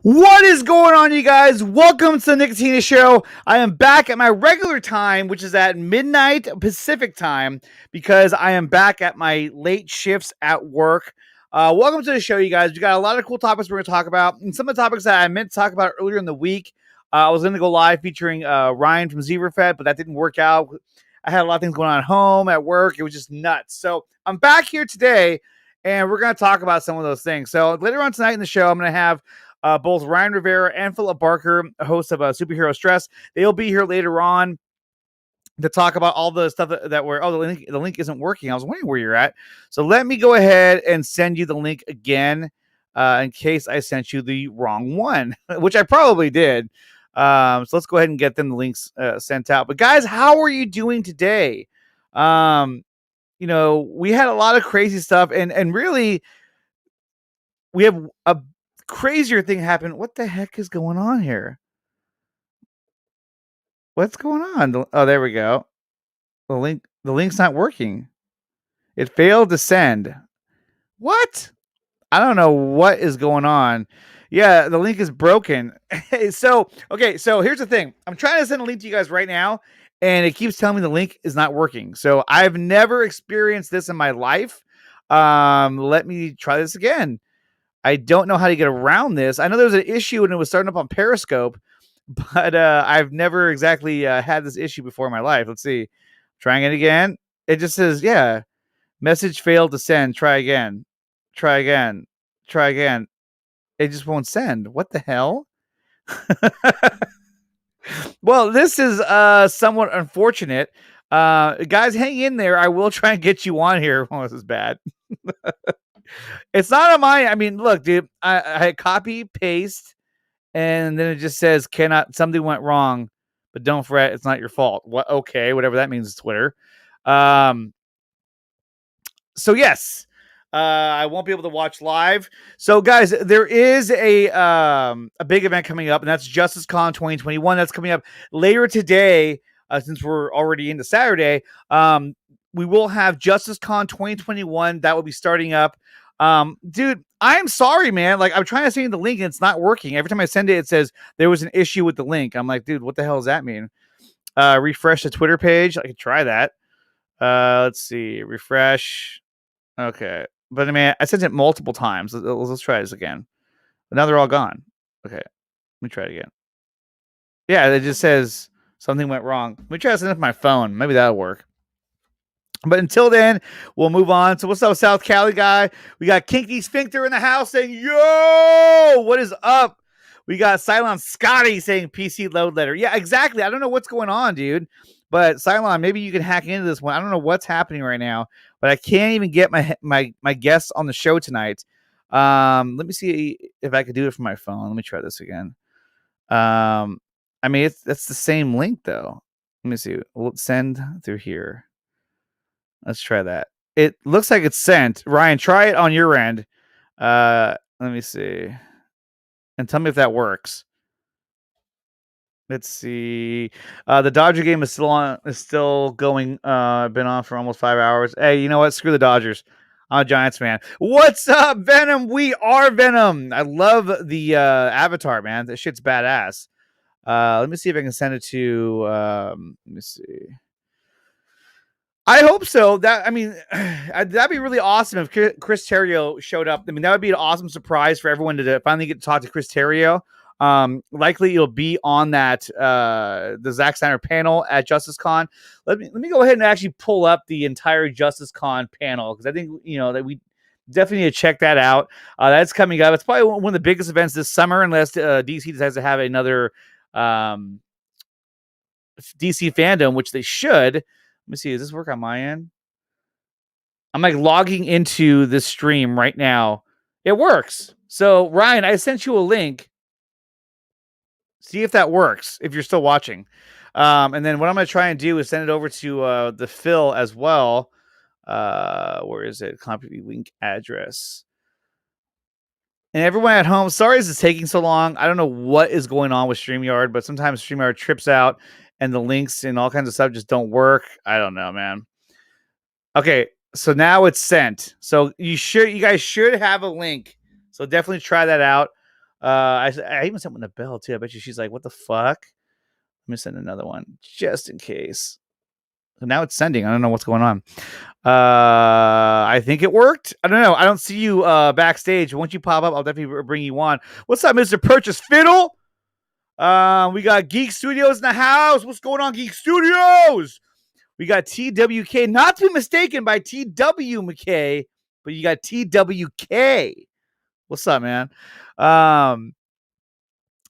What is going on, you guys? Welcome to the Nicotina Show. I am back at my regular time, which is at midnight Pacific time, because I am back at my late shifts at work. Welcome to the show, you guys. We got a lot of cool topics we're going to talk about, and some of the topics that I meant to talk about earlier in the week. I was going to go live featuring Ryan from ZebraFed, but that didn't work out. I had a lot of things going on at home, at work. It was just nuts. So I'm back here today, and we're going to talk about some of those things. So later on tonight in the show, I'm going to have both Ryan Rivera and Philip Barker, host of Superhero Stress. They'll be here later on to talk about all the stuff that we're. Oh, the link isn't working. I was wondering where you're at. So let me go ahead and send you the link again in case I sent you the wrong one, which I probably did. So let's go ahead and get them the links sent out. But guys, how are you doing today? We had a lot of crazy stuff, and really, we have a crazier thing happened. What the heck is going on here? What's going on? Oh, there we go. The link's not working. It failed to send. What? I don't know what is going on. Yeah, the link is broken. So here's the thing. I'm trying to send a link to you guys right now, and it keeps telling me the link is not working. So I've never experienced this in my life. Let me try this again. I don't know how to get around this. I know there was an issue when it was starting up on Periscope, but I've never exactly had this issue before in my life. Let's see. Trying it again. It just says, yeah, message failed to send. Try again. Try again. Try again. It just won't send. What the hell? Well, this is somewhat unfortunate. Guys, hang in there. I will try and get you on here. Oh, this is bad. It's not on my. I mean, look, dude. I copy paste, and then it just says something went wrong, but don't fret. It's not your fault. What? Okay, whatever that means. Is Twitter. So yes, I won't be able to watch live. So guys, there is a big event coming up, and that's JusticeCon 2021. That's coming up later today. Since we're already into Saturday, we will have JusticeCon 2021 that will be starting up. Dude, I'm sorry, man. Like, I'm trying to send you the link and it's not working. Every time I send it, it says there was an issue with the link. I'm like, dude, what the hell does that mean? Refresh the Twitter page. I could try that. Let's see. Refresh. Okay. But I mean, I sent it multiple times. Let's try this again. But now they're all gone. Okay. Let me try it again. Yeah, it just says something went wrong. Let me try to send it to my phone. Maybe that'll work. But until then, we'll move on. So what's up, South Cali guy? We got Kinky Sphincter in the house saying, yo, what is up? We got Cylon Scotty saying PC load letter. Yeah, exactly. I don't know what's going on, dude. But Cylon, maybe you can hack into this one. I don't know what's happening right now, but I can't even get my guests on the show tonight. Let me see if I could do it from my phone. Let me try this again. I mean, that's the same link, though. Let me see. We'll send through here. Let's try that. It looks like it's sent. Ryan, try it on your end. Let me see. And tell me if that works. Let's see. The Dodger game is still going. Been on for almost 5 hours. Hey, you know what? Screw the Dodgers. I'm a Giants fan. What's up, Venom? We are Venom. I love the avatar, man. That shit's badass. Let me see if I can send it to. Let me see. I hope so. That'd be really awesome if Chris Terrio showed up. I mean, that would be an awesome surprise for everyone to finally get to talk to Chris Terrio. Likely it'll be on that the Zack Snyder panel at JusticeCon. Let me go ahead and actually pull up the entire JusticeCon panel, because I think that we definitely need to check that out. That's coming up. It's probably one of the biggest events this summer, unless DC decides to have another DC fandom, which they should. Let me see. Does this work on my end? I'm like logging into this stream right now. It works. So Ryan, I sent you a link. See if that works, if you're still watching. And then what I'm going to try and do is send it over to the Phil as well. Where is it? Copy link address. And everyone at home, sorry this is taking so long. I don't know what is going on with StreamYard, but sometimes StreamYard trips out and the links and all kinds of stuff just don't work. I don't know, man. Okay, so now it's sent. So you guys should have a link. So definitely try that out. I even sent one to Belle too. I bet you she's like, "What the fuck?" Let me send another one just in case. Now it's sending. I don't know what's going on. I think it worked. I don't know. I don't see you backstage. Once you pop up, I'll definitely bring you on. What's up, Mr. Purchase Fiddle? We got Geek Studios in the house. What's going on, Geek Studios? We got TWK, not to be mistaken by TW McKay, but you got TWK. What's up, man?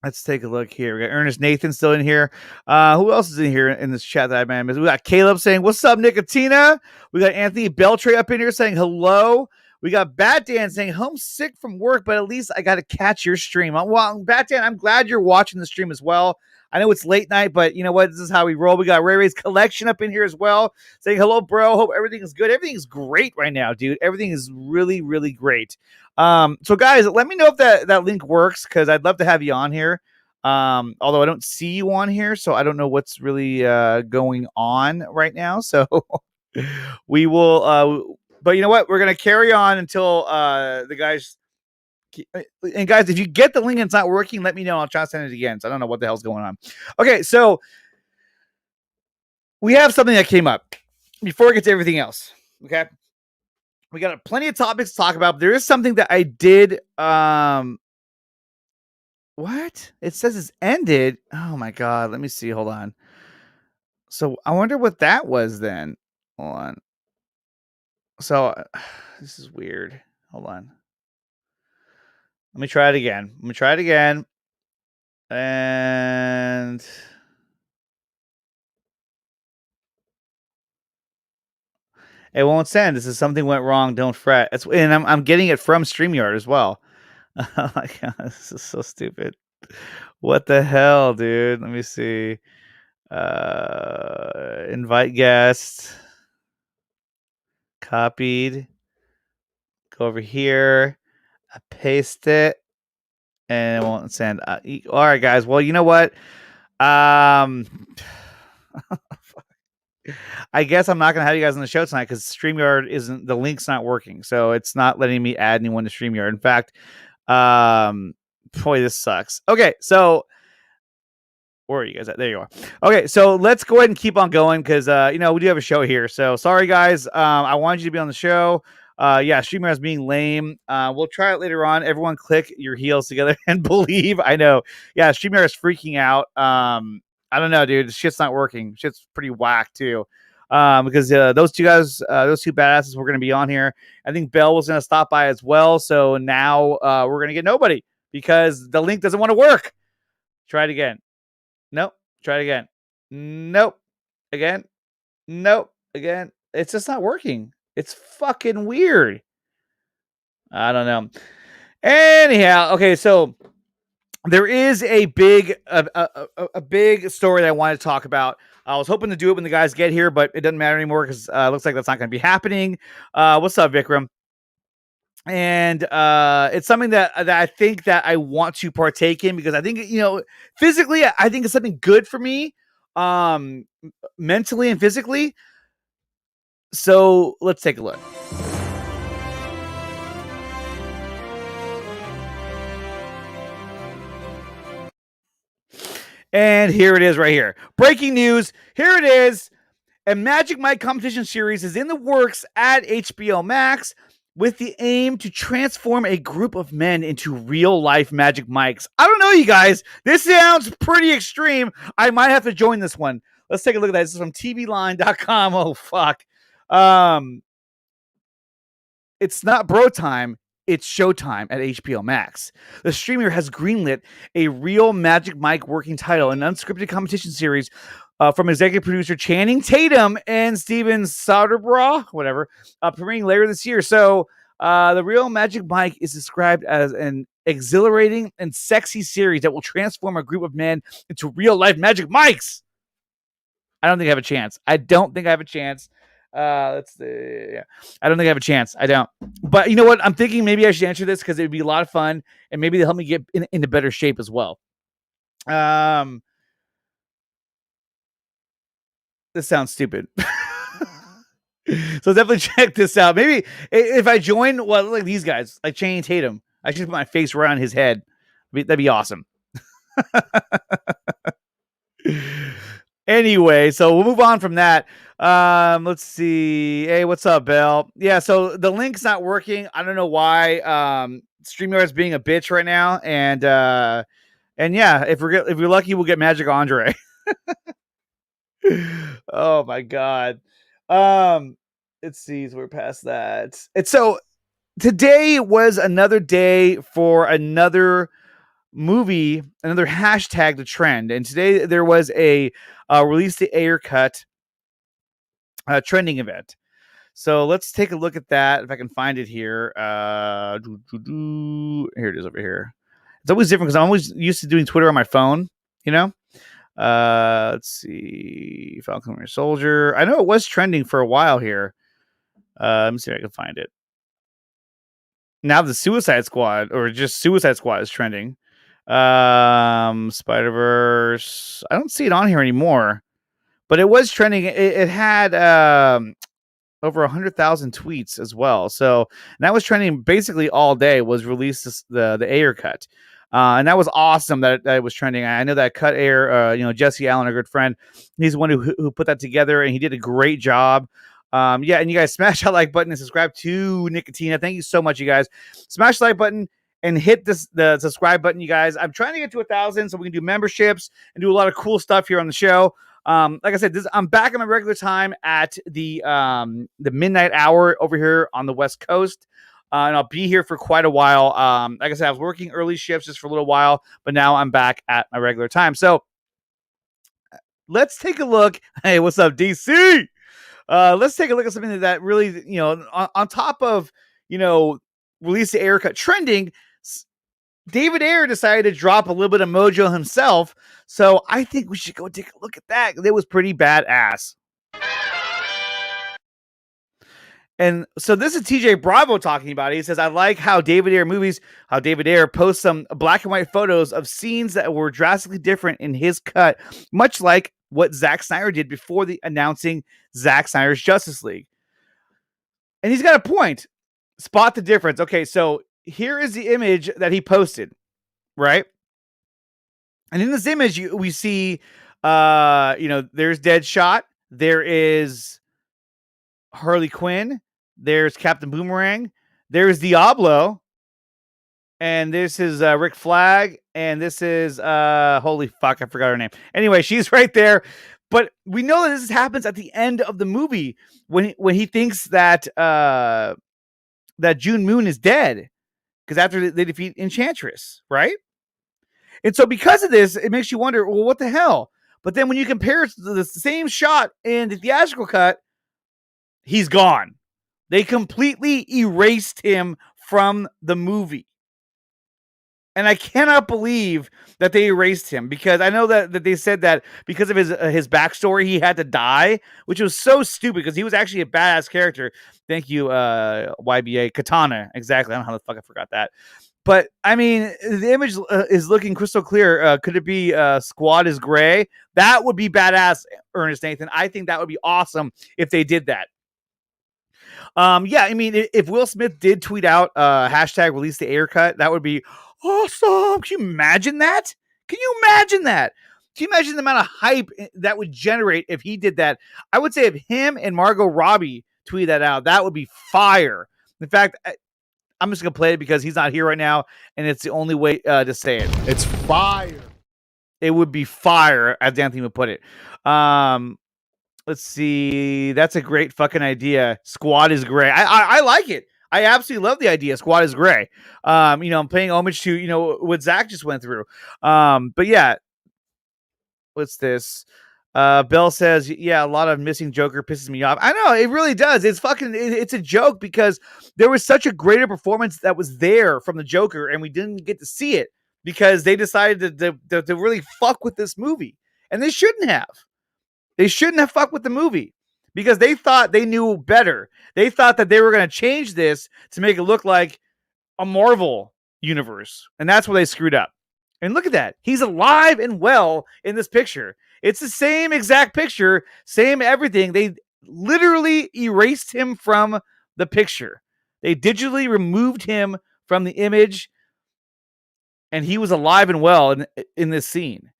Let's take a look here. We got Ernest Nathan still in here. Who else is in here in this chat that I missed? We got Caleb saying, "What's up, Nicotina?" We got Anthony Beltray up in here saying hello. We got Bat Dan saying, "Homesick from work, but at least I got to catch your stream." Well, Bat Dan, I'm glad you're watching the stream as well. I know it's late night, but you know what? This is how we roll. We got Ray Ray's collection up in here as well, saying hello, bro. Hope everything is good. Everything is great right now, dude. Everything is really, really great. So guys, let me know if that link works, because I'd love to have you on here. Although I don't see you on here, so I don't know what's really going on right now. So we will but you know what? We're gonna carry on until the guys. And guys, if you get the link and it's not working, let me know. I'll try to send it again. So I don't know what the hell's going on. Okay, so we have something that came up before we get to everything else. Okay, we got plenty of topics to talk about. There is something that I did. What? It says it's ended. Oh my god. Let me see. Hold on. So I wonder what that was then. Hold on. So this is weird. Hold on. Let me try it again. And it won't send. This is something went wrong. Don't fret. And I'm getting it from StreamYard as well. Oh my god, this is so stupid. What the hell, dude? Let me see. Invite guest. Copied. Go over here. I paste it. And it won't send. All right, guys. Well, you know what? I guess I'm not gonna have you guys on the show tonight because StreamYard isn't, the link's not working, so it's not letting me add anyone to StreamYard. In fact, boy, this sucks. Okay, so where are you guys at? There you are. Okay, so let's go ahead and keep on going because we do have a show here. So sorry, guys. I wanted you to be on the show. Yeah, StreamYard is being lame. We'll try it later on. Everyone click your heels together and believe. I know. Yeah, StreamYard is freaking out. I don't know, dude. Shit's not working. Shit's pretty whack too. Because those two guys, those two badasses were going to be on here. I think Bell was going to stop by as well. So now we're going to get nobody because the link doesn't want to work. Try it again. Nope. Try it again. Nope. Again. Nope. Again. It's just not working. It's fucking weird. I don't know. Anyhow, okay, so there is a big story that I wanted to talk about. I was hoping to do it when the guys get here, but it doesn't matter anymore because it looks like that's not going to be happening. What's up, Vikram? And it's something that I think that I want to partake in because I think, physically, I think it's something good for me, mentally and physically. So let's take a look. And here it is right here. Breaking news. Here it is. A Magic Mike competition series is in the works at HBO Max with the aim to transform a group of men into real-life Magic Mikes. I don't know, you guys. This sounds pretty extreme. I might have to join this one. Let's take a look at that. This is from tvline.com. Oh, fuck. It's not bro time. It's showtime at HBO Max. The streamer has greenlit a real Magic Mike working title, an unscripted competition series from executive producer Channing Tatum and Steven Soderbergh, whatever, premiering later this year. So the real Magic Mike is described as an exhilarating and sexy series that will transform a group of men into real-life Magic Mikes. I don't think I have a chance. I don't think I have a chance. I don't think I have a chance. I don't. But you know what? I'm thinking maybe I should answer this because it would be a lot of fun and maybe they'll help me get into better shape as well. This sounds stupid. So definitely check this out. Maybe if I join, like these guys, like Channing Tatum, I should put my face right on his head. That'd be awesome. Anyway, so we'll move on from that. Let's see. Hey, what's up, Bell? Yeah, so the link's not working. I don't know why. StreamYard's being a bitch right now, and yeah, if we're lucky, we'll get Magic Andre. Oh my god. Let's see. So we're past that. And so today was another day for another movie, another hashtag to trend. And today there was a release the Ayer Cut trending event. So let's take a look at that if I can find it here. Here it is over here. It's always different because I'm always used to doing Twitter on my phone, you know? Let's see. Falcon Winter Soldier. I know it was trending for a while here. Let me see if I can find it. Now the Suicide Squad, or just Suicide Squad, is trending. Spider-Verse. I don't see it on here anymore, but it was trending. It had over 100,000 tweets as well. So that was trending basically all day. Was released the Ayer Cut, and that was awesome that it was trending. I know that Cut Ayer, Jesse Allen, a good friend, he's the one who put that together, and he did a great job. Yeah, and you guys smash that like button and subscribe to Nicotina. Thank you so much, you guys. Smash the like button and hit the subscribe button, you guys. I'm trying to get to 1,000 so we can do memberships and do a lot of cool stuff here on the show. Like I said, I'm back at my regular time at the midnight hour over here on the West Coast. And I'll be here for quite a while. Like I said, I was working early shifts just for a little while, but now I'm back at my regular time. So let's take a look. Hey, what's up, DC? Let's take a look at something that really, on top of, release the Ayer Cut trending, David Ayer decided to drop a little bit of mojo himself. So I think we should go take a look at that. It was pretty badass. And so this is TJ Bravo talking about it. He says, I like how David Ayer posts some black and white photos of scenes that were drastically different in his cut, much like what Zack Snyder did before announcing Zack Snyder's Justice League. And he's got a point. Spot the difference. Okay, so here is the image that he posted, right? And in this image, we see, there's Deadshot. There is Harley Quinn. There's Captain Boomerang. There's Diablo. And this is Rick Flag. And this is, holy fuck, I forgot her name. Anyway, she's right there. But we know that this happens at the end of the movie when he thinks that that June Moon is dead. Because after they defeat Enchantress, right? And so because of this, it makes you wonder, well, what the hell? But then when you compare it to the same shot in the theatrical cut, he's gone. They completely erased him from the movie. And I cannot believe that they erased him, because I know that they said that because of his backstory, he had to die, which was so stupid because he was actually a badass character. Thank you, YBA. Katana. Exactly. I don't know how the fuck I forgot that. But, I mean, the image is looking crystal clear. Could it be Squad is Gray? That would be badass, Ernest Nathan. I think that would be awesome if they did that. Yeah, I mean, if Will Smith did tweet out hashtag release the Ayer Cut, that would be awesome. Can you imagine that? Can you imagine that? Can you imagine the amount of hype that would generate if he did that? I would say if him and Margot Robbie tweet that out, that would be fire. In fact, I'm just going to play it because he's not here right now, and it's the only way to say it. It's fire. It would be fire, as Anthony would put it. Let's see. That's a great fucking idea. Squad is Gray. I like it. I absolutely love the idea. Squad is Gray. I'm paying homage to, what Zach just went through. But yeah, what's this? Bell says, yeah, a lot of missing Joker pisses me off. I know, it really does. It's it's a joke because there was such a greater performance that was there from the Joker, and we didn't get to see it because they decided to really fuck with this movie. And they shouldn't have. They shouldn't have fucked with the movie because they thought they knew better. They thought that they were going to change this to make it look like a Marvel universe. And that's where they screwed up. And look at that. He's alive and well in this picture. It's the same exact picture, same everything. They literally erased him from the picture. They digitally removed him from the image. and he was alive and well in this scene.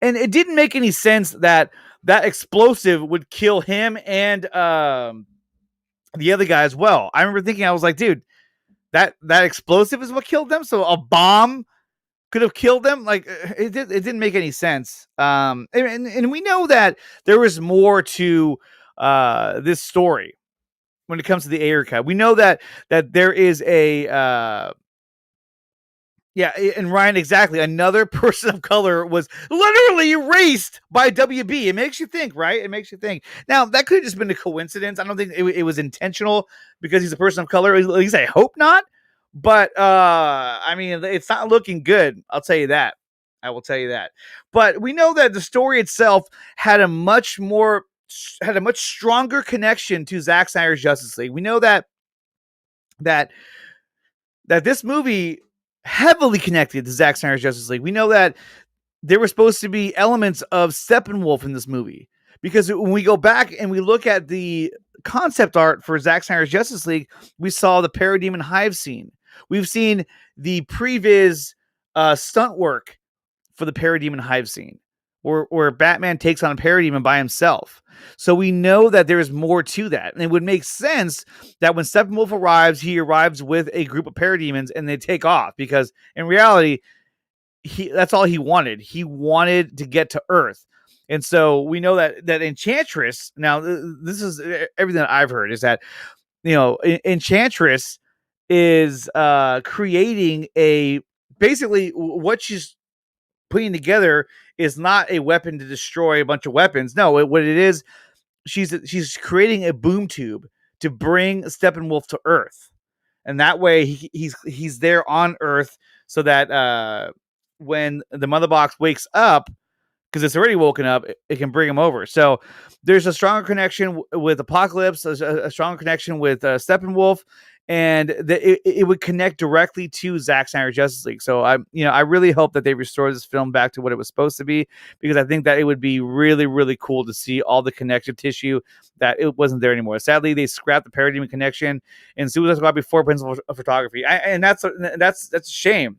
And it didn't make any sense that that explosive would kill him and the other guy as well. I remember thinking, I was like, dude, that explosive is what killed them. So a bomb could have killed them. Like it didn't make any sense. And we know that there was more to this story when it comes to the Ayer Cut. We know that there is a yeah, and Ryan, exactly. Another person of color was literally erased by WB. It makes you think, right? It makes you think. Now, that could have just been a coincidence. I don't think it was intentional because he's a person of color. At least I hope not. But, I mean, it's not looking good. I'll tell you that. I will tell you that. But we know that the story itself had a much stronger connection to Zack Snyder's Justice League. We know that this movie heavily connected to Zack Snyder's Justice League. We know that there were supposed to be elements of Steppenwolf in this movie, because when we go back and we look at the concept art for Zack Snyder's Justice League, we saw the Parademon Hive scene. We've seen the previs stunt work for the Parademon Hive scene, where Batman takes on a Parademon by himself. So we know that there is more to that. And it would make sense that when Steppenwolf arrives, he arrives with a group of Parademons and they take off, because in reality, that's all he wanted. He wanted to get to Earth. And so we know that Enchantress, now this is everything that I've heard, is that, Enchantress is creating basically what she's putting together is not a weapon to destroy a bunch of weapons. No, what it is, she's creating a boom tube to bring Steppenwolf to Earth, and that way he's there on Earth, so that when the Mother Box wakes up, because it's already woken up, it can bring him over. So there's a stronger connection with Apocalypse, a stronger connection with Steppenwolf, and it would connect directly to Zack Snyder's Justice League. So I really hope that they restore this film back to what it was supposed to be, because I think that it would be really, really cool to see all the connective tissue that it wasn't there anymore. Sadly, they scrapped the Parademon connection in Suicide Squad before Principal of Photography, and that's a shame.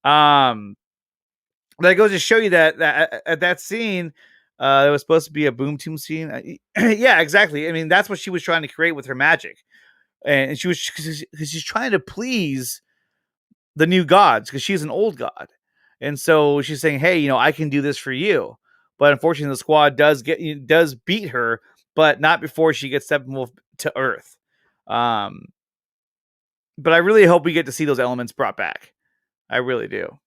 That goes to show you that at that scene, it was supposed to be a boom tube scene. Yeah, exactly. I mean, that's what she was trying to create with her magic. And she's trying to please the new gods, because she's an old god. And so she's saying, hey, I can do this for you. But unfortunately, the squad does beat her, but not before she gets Steppenwolf to Earth. But I really hope we get to see those elements brought back. I really do.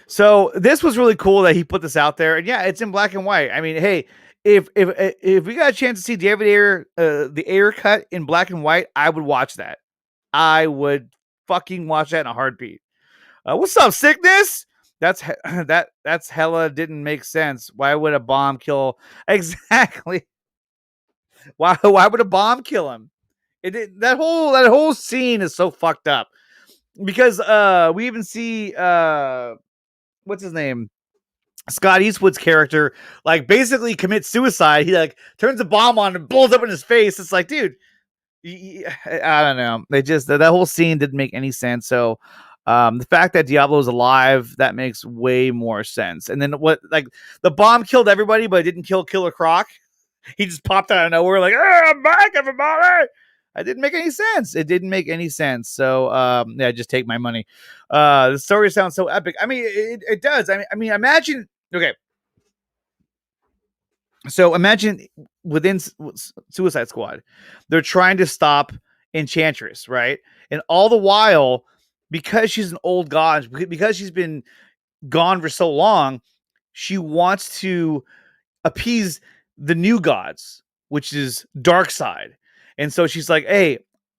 So this was really cool that he put this out there. And yeah, it's in black and white. I mean, hey, if we got a chance to see David Ayer, the Ayer Cut in black and white, I would watch that. I would fucking watch that in a heartbeat. What's up, sickness? That's hella didn't make sense. Why would a bomb kill? Exactly. Why would a bomb kill him? That whole scene is so fucked up, because we even see what's his name? Scott Eastwood's character, like, basically commits suicide. He like turns the bomb on and blows up in his face. It's like, dude, I don't know. They just, that whole scene didn't make any sense. So the fact that Diablo's alive, that makes way more sense. And then like the bomb killed everybody, but it didn't kill Killer Croc. He just popped out of nowhere like, hey, I'm back, everybody. It didn't make any sense. It didn't make any sense. So yeah, just take my money. The story sounds so epic. I mean, it does. I mean, imagine. Okay. So imagine within Suicide Squad, they're trying to stop Enchantress, right? And all the while, because she's an old god, because she's been gone for so long, she wants to appease the new gods, which is Darkseid. And so she's like, hey,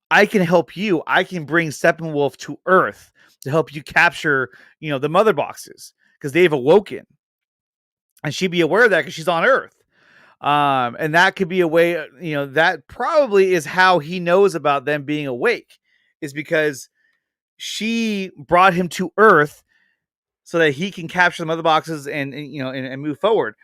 I can help you. I can bring Steppenwolf to Earth to help you capture, the Mother Boxes, because they've awoken. And she'd be aware of that because she's on Earth. And that could be a way, that probably is how he knows about them being awake, is because she brought him to Earth so that he can capture the Mother Boxes and move forward.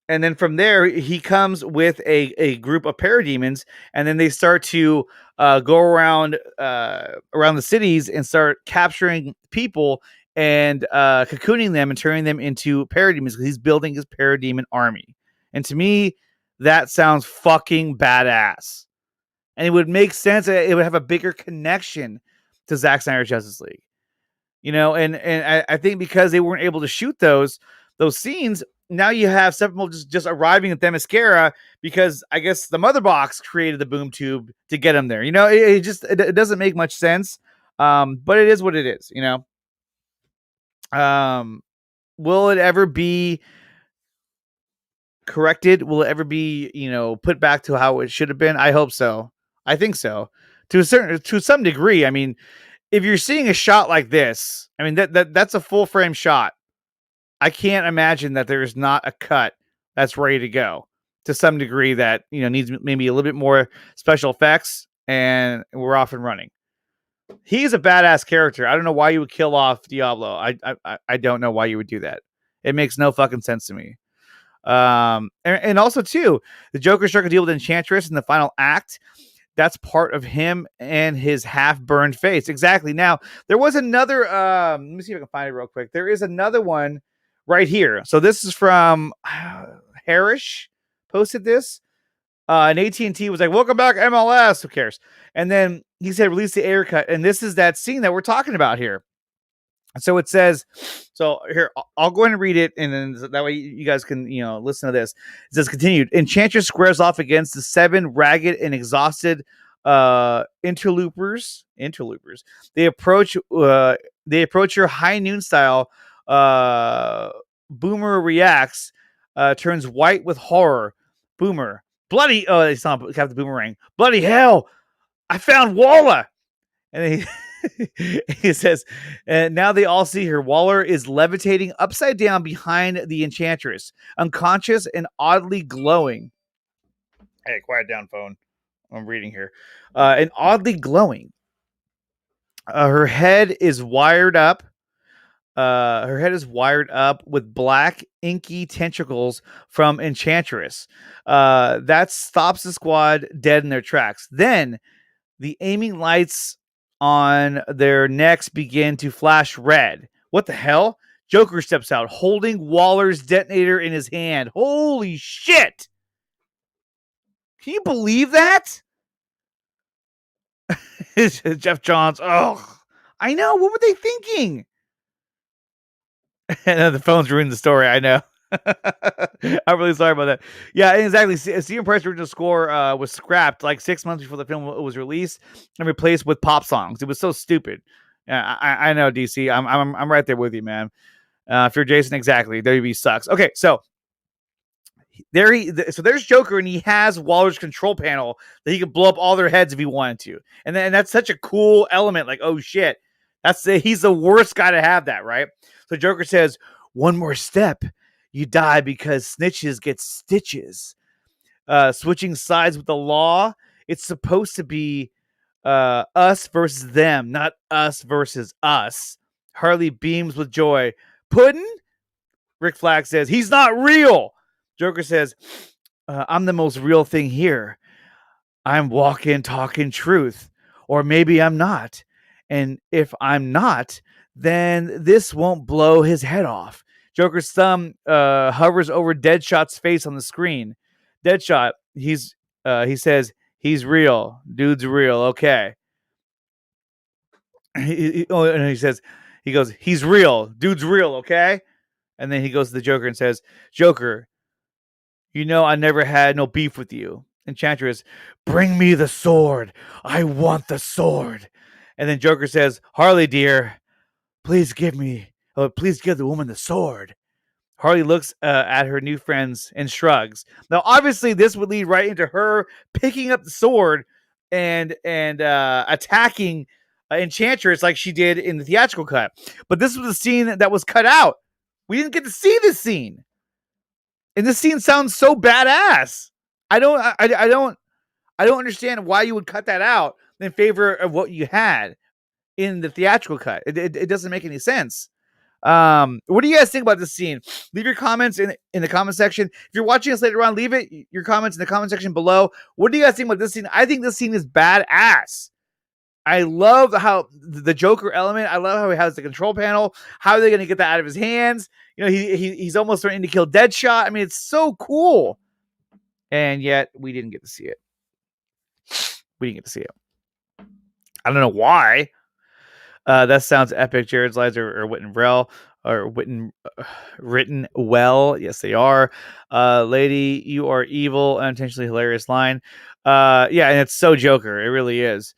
And then from there, he comes with a group of parademons, and then they start to go around the cities and start capturing people and cocooning them and turning them into parademons because he's building his parademon army. And to me, that sounds fucking badass. And it would make sense. It would have a bigger connection to Zack Snyder's Justice League. And I think because they weren't able to shoot those scenes, now you have Steppenwolf just arriving at Themyscira because I guess the mother box created the boom tube to get him there. It doesn't make much sense. But it is what it is. Will it ever be corrected? Will it ever be put back to how it should have been? I hope so. I think so. To some degree. I mean, if you're seeing a shot like this, I mean that's a full frame shot. I can't imagine that there is not a cut that's ready to go to some degree that needs maybe a little bit more special effects, and we're off and running. He's a badass character. I don't know why you would kill off Diablo. I don't know why you would do that. It makes no fucking sense to me. And also too, the Joker struck a deal with Enchantress in the final act. That's part of him and his half-burned face. Exactly. Now, there was another... let me see if I can find it real quick. There is another one right here. So this is from... Harish posted this. And AT&T was like, welcome back, MLS. Who cares? And then he said, release the Ayer Cut. And this is that scene that we're talking about here. So it says, so here, I'll go ahead and read it, and then that way you guys can, listen to this. It says, continued, Enchantress squares off against the 7 ragged and exhausted interlopers. They approach your high noon style. Boomer reacts, turns white with horror. Boomer, bloody, it's not Captain Boomerang. Bloody hell, I found Walla. And then he says, and now they all see her. Waller is levitating upside down behind the Enchantress, unconscious and oddly glowing. Hey, quiet down, phone. I'm reading here. And oddly glowing. Her head is wired up. With black inky tentacles from Enchantress. That stops the squad dead in their tracks. Then the aiming lights on their necks begin to flash red. What the hell? Joker steps out, holding Waller's detonator in his hand. Holy shit! Can you believe that? Jeff Johns. Oh, I know. What were they thinking? And the phone's ruined the story. I know. I'm really sorry about that. Yeah, exactly. Steven Price's original score was scrapped like 6 months before the film was released and replaced with pop songs. It was so stupid. Yeah, I know, DC. I'm right there with you, man. If you're Jason, exactly. WB sucks. Okay, so there's Joker, and he has Waller's control panel that he can blow up all their heads if he wanted to. And that's such a cool element. Like, oh shit, he's the worst guy to have that, right? So Joker says, one more step. You die because snitches get stitches. Switching sides with the law. It's supposed to be us versus them, not us versus us. Harley beams with joy. Puddin'? Rick Flag says, he's not real. Joker says, I'm the most real thing here. I'm walking, talking truth. Or maybe I'm not. And if I'm not, then this won't blow his head off. Joker's thumb hovers over Deadshot's face on the screen. Deadshot, he says, he's real. Dude's real. Okay. And he goes, he's real. Dude's real. Okay. And then he goes to the Joker and says, Joker, I never had no beef with you. Enchantress, bring me the sword. I want the sword. And then Joker says, Harley, dear, please give the woman the sword. Harley looks at her new friends and shrugs. Now, obviously, this would lead right into her picking up the sword and attacking Enchantress like she did in the theatrical cut. But this was a scene that was cut out. We didn't get to see this scene. And this scene sounds so badass. I don't understand why you would cut that out in favor of what you had in the theatrical cut. It doesn't make any sense. What do you guys think about this scene? Leave your comments in the comment section. If you're watching us later on, leave your comments in the comment section below. What do you guys think about this scene? I think this scene is badass. I love how the Joker element. I love how he has the control panel. How are they going to get that out of his hands? You know, he's almost threatening to kill Deadshot. I mean, it's so cool. And yet we didn't get to see it. We didn't get to see it. I don't know why. That sounds epic. Jared's lines are written well. Yes, they are. Lady, you are evil. Unintentionally hilarious line. Yeah, and it's so Joker. It really is.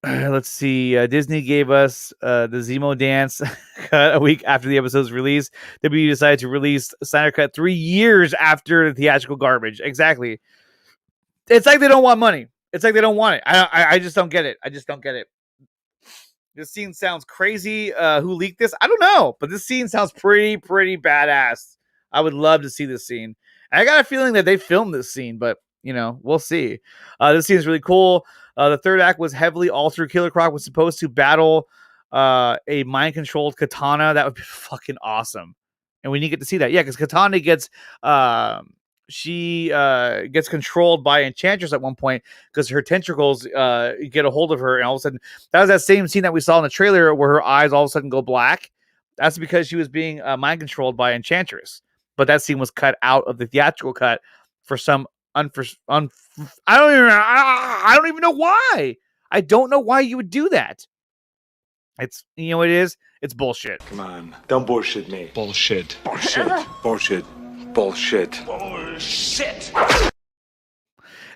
Let's see. Disney gave us the Zemo dance cut a week after the episode's release. WB decided to release Snyder Cut 3 years after the theatrical garbage. Exactly. It's like they don't want money. It's like they don't want it. I just don't get it. I just don't get it. This scene sounds crazy. Who leaked this? I don't know, but this scene sounds pretty badass. I would love to see this scene. And I got a feeling that they filmed this scene, but you know, we'll see. This scene is really cool. The third act was heavily altered. Killer Croc was supposed to battle a mind-controlled Katana. That would be fucking awesome. And we didn't get to see that. Yeah, because Katana gets gets controlled by Enchantress at one point because her tentacles get a hold of her, and all of a sudden, that was that same scene that we saw in the trailer where her eyes all of a sudden go black. That's because she was being mind controlled by Enchantress. But that scene was cut out of the theatrical cut for some I don't even know why. I don't know why you would do that. It's, you know what it is? It's bullshit. Come on, don't bullshit me. Bullshit. Bullshit. Bullshit. Bullshit. Bullshit.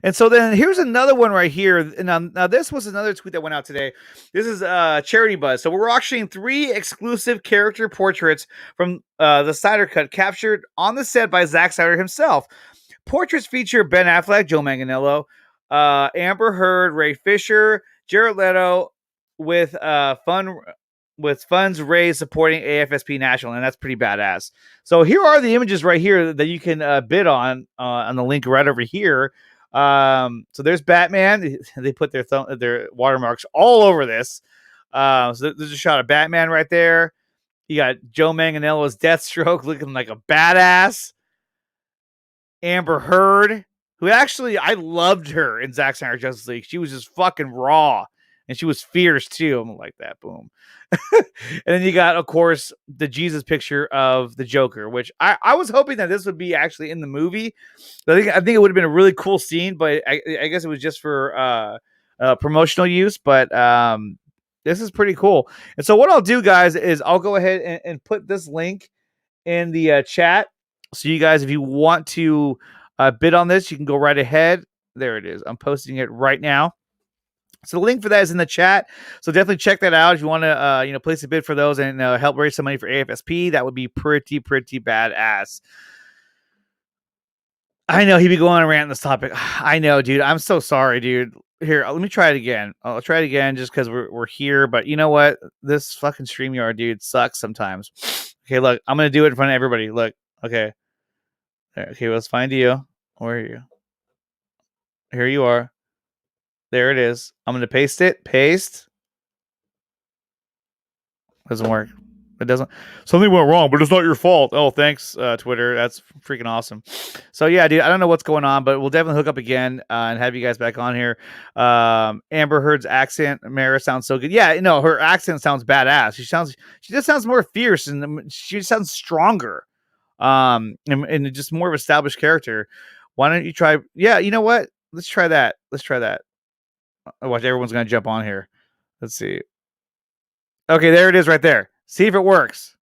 And so then here's another one right here. Now this was another tweet that went out today. This is Charity Buzz. So we're auctioning 3 exclusive character portraits from the Snyder Cut captured on the set by Zack Snyder himself. Portraits feature Ben Affleck, Joe Manganiello, Amber Heard, Ray Fisher, Jared Leto, with funds raised supporting AFSP National, and that's pretty badass. So here are the images right here that you can bid on the link right over here. So there's Batman. They put their watermarks all over this. So there's a shot of Batman right there. You got Joe Manganiello's Deathstroke looking like a badass. Amber Heard, who actually, I loved her in Zack Snyder Justice League. She was just fucking raw. And she was fierce too. I'm like that. Boom. And then you got, of course, the Jesus picture of the Joker, which I was hoping that this would be actually in the movie. I think it would have been a really cool scene, but I guess it was just for promotional use. But this is pretty cool. And so what I'll do, guys, is I'll go ahead and put this link in the chat. So you guys, if you want to bid on this, you can go right ahead. There it is. I'm posting it right now. So the link for that is in the chat. So definitely check that out if you want to, place a bid for those and help raise some money for AFSP. That would be pretty badass. I know he'd be going on a rant on this topic. I know, dude. I'm so sorry, dude. Here, let me try it again. I'll try it again just because we're here. But you know what? This fucking StreamYard, dude, sucks sometimes. Okay, look. I'm going to do it in front of everybody. Look. Okay. Okay, let's find you. Where are you? Here you are. There it is. I'm going to paste it. Paste. Doesn't work. It doesn't. Something went wrong, but it's not your fault. Oh, thanks, Twitter. That's freaking awesome. So, yeah, dude, I don't know what's going on, but we'll definitely hook up again and have you guys back on here. Amber Heard's accent, Mara, sounds so good. Yeah, no, her accent sounds badass. She just sounds more fierce and she sounds stronger. And just more of an established character. Why don't you try? Yeah, you know what? Let's try that. Watch, everyone's gonna jump on here. Let's see. Okay, there it is right there. See if it works.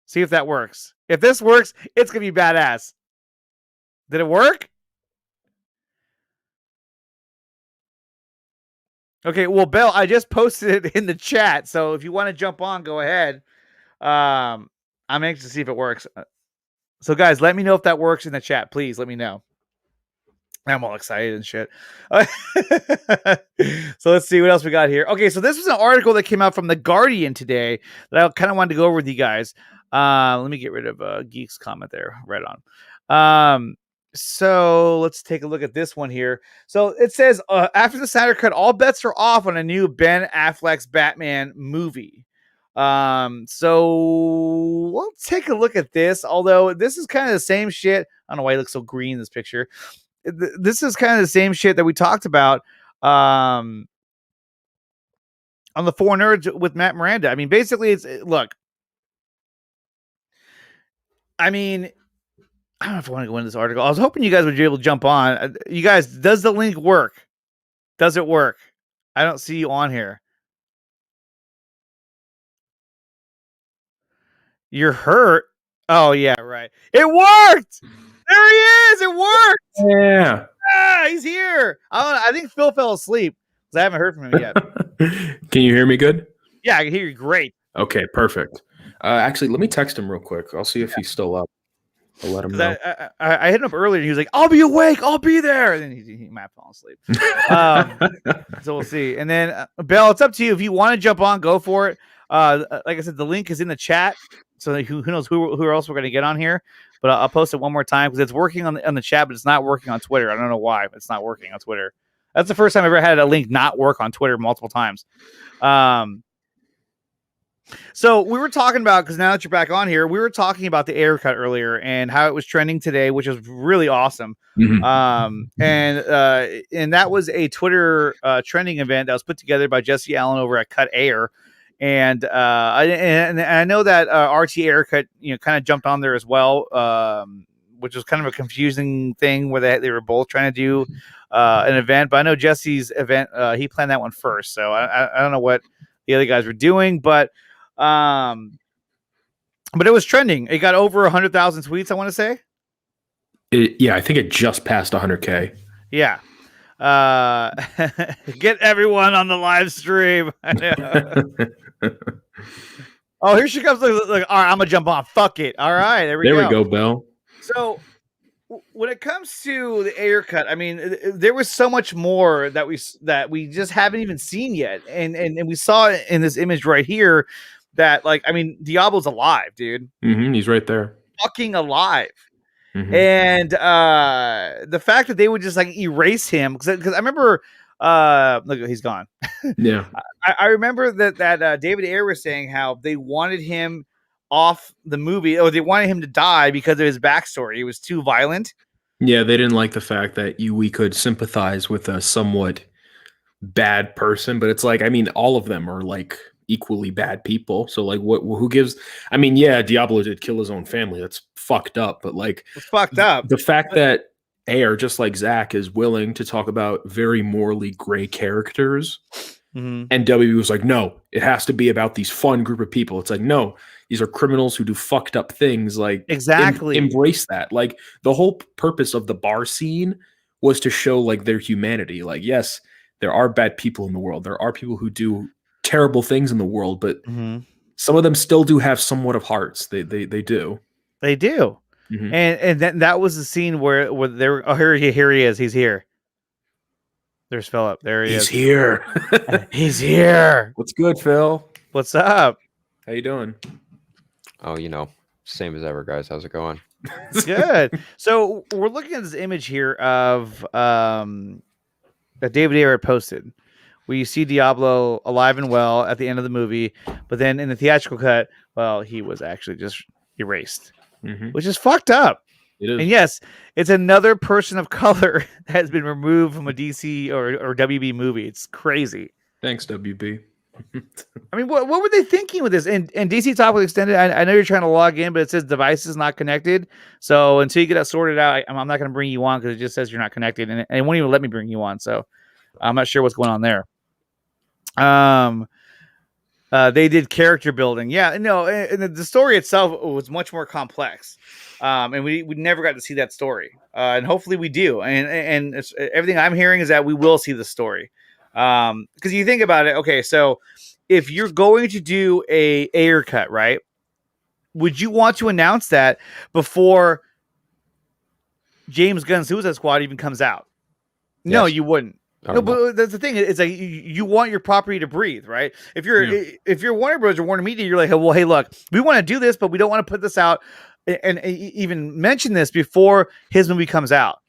See if that works. If this works, it's gonna be badass. Did it work? Okay, well, Belle, I just posted it in the chat, so if you want to jump on, go ahead. I'm anxious to see if it works. So, guys, let me know if that works in the chat. Please let me know. I'm all excited and shit. So let's see what else we got here. Okay, so this was an article that came out from The Guardian today that I kind of wanted to go over with you guys. Let me get rid of Geek's comment there. Right on. So let's take a look at this one here. So it says, after the Snyder Cut, all bets are off on a new Ben Affleck's Batman movie. So let's take a look at this. Although this is kind of the same shit. I don't know why he looks so green in this picture. This is kind of the same shit that we talked about on the Four Nerds with Matt Miranda. I mean, basically, look. I mean, I don't know if I want to go into this article. I was hoping you guys would be able to jump on. You guys, does the link work? Does it work? I don't see you on here. You're hurt. Oh yeah, right. It worked. There he is. It worked. Yeah. Ah, he's here. I think Phil fell asleep because I haven't heard from him yet. Can you hear me good? Yeah, I can hear you great. Okay, perfect. Actually, let me text him real quick. I'll see if he's still up. I'll let him know. I hit him up earlier and he was like, I'll be awake. I'll be there. And then he might have fallen asleep. So we'll see. And then, Bell, it's up to you. If you want to jump on, go for it. Like I said, the link is in the chat. So who knows who else we're going to get on here. But I'll post it one more time because it's working on the chat, but it's not working on Twitter. I don't know why, but it's not working on Twitter. That's the first time I've ever had a link not work on Twitter multiple times. So we were talking about, because now that you're back on here, we were talking about the Ayer Cut earlier and how it was trending today, which is really awesome. And that was a Twitter trending event that was put together by Jesse Allen over at Cut Ayer. And I know that RT Ayer Cut, kind of jumped on there as well, which was kind of a confusing thing where they were both trying to do an event. But I know Jesse's event, he planned that one first. So I don't know what the other guys were doing, but it was trending. It got over 100,000 tweets, I want to say. Yeah, I think it just passed 100K. Yeah. Get everyone on the live stream. I know. Oh, here she comes. Look, all right, I'm gonna jump on. Fuck it. All right, there we go, Bell. So when it comes to the Ayer Cut, I mean, there was so much more that we just haven't even seen yet, and we saw it in this image right here that, like, I mean, Diablo's alive, dude. He's right there, fucking alive. And the fact that they would just like erase him, because I remember, look, he's gone. Yeah, I remember that David Ayer was saying how they wanted him off the movie, or they wanted him to die because of his backstory. It was too violent. Yeah, they didn't like the fact that we could sympathize with a somewhat bad person, but it's like, I mean, all of them are like equally bad people. So like, who gives? I mean, yeah, Diablo did kill his own family. That's fucked up. But like, it's fucked up. The fact that Ayer, just like Zach, is willing to talk about very morally gray characters, and WB was like, no, it has to be about these fun group of people. It's like, no, these are criminals who do fucked up things. Like, exactly, embrace that. Like, the whole purpose of the bar scene was to show like their humanity. Like, yes, there are bad people in the world. There are people who do terrible things in the world, but some of them still do have somewhat of hearts. They do. They do. And that was the scene where there. Oh, here he is. He's here. There's Philip. There he is. He's here. He's here. What's good, Phil? What up? How you doing? Oh, same as ever, guys. How's it going? Good. So we're looking at this image here of that David Ayer posted, where you see Diablo alive and well at the end of the movie, but then in the theatrical cut, well, he was actually just erased, which is fucked up. It is. And yes, it's another person of color that has been removed from a DC or WB movie. It's crazy. Thanks, WB. I mean, what were they thinking with this? And DC Top was extended. I know you're trying to log in, but it says device is not connected. So until you get that sorted out, I'm not going to bring you on because it just says you're not connected, and it won't even let me bring you on. So I'm not sure what's going on there. They did character building. Yeah, no, and the story itself was much more complex. And we never got to see that story. And hopefully we do. And everything I'm hearing is that we will see the story. Because you think about it, okay, so if you're going to do a Ayer Cut, right? Would you want to announce that before James Gunn's Suicide Squad even comes out? Yes. No, you wouldn't. No, but that's the thing. It's like you want your property to breathe, right? If you're Warner Bros. Or Warner Media, you're like, well, hey, look, we want to do this, but we don't want to put this out and even mention this before his movie comes out,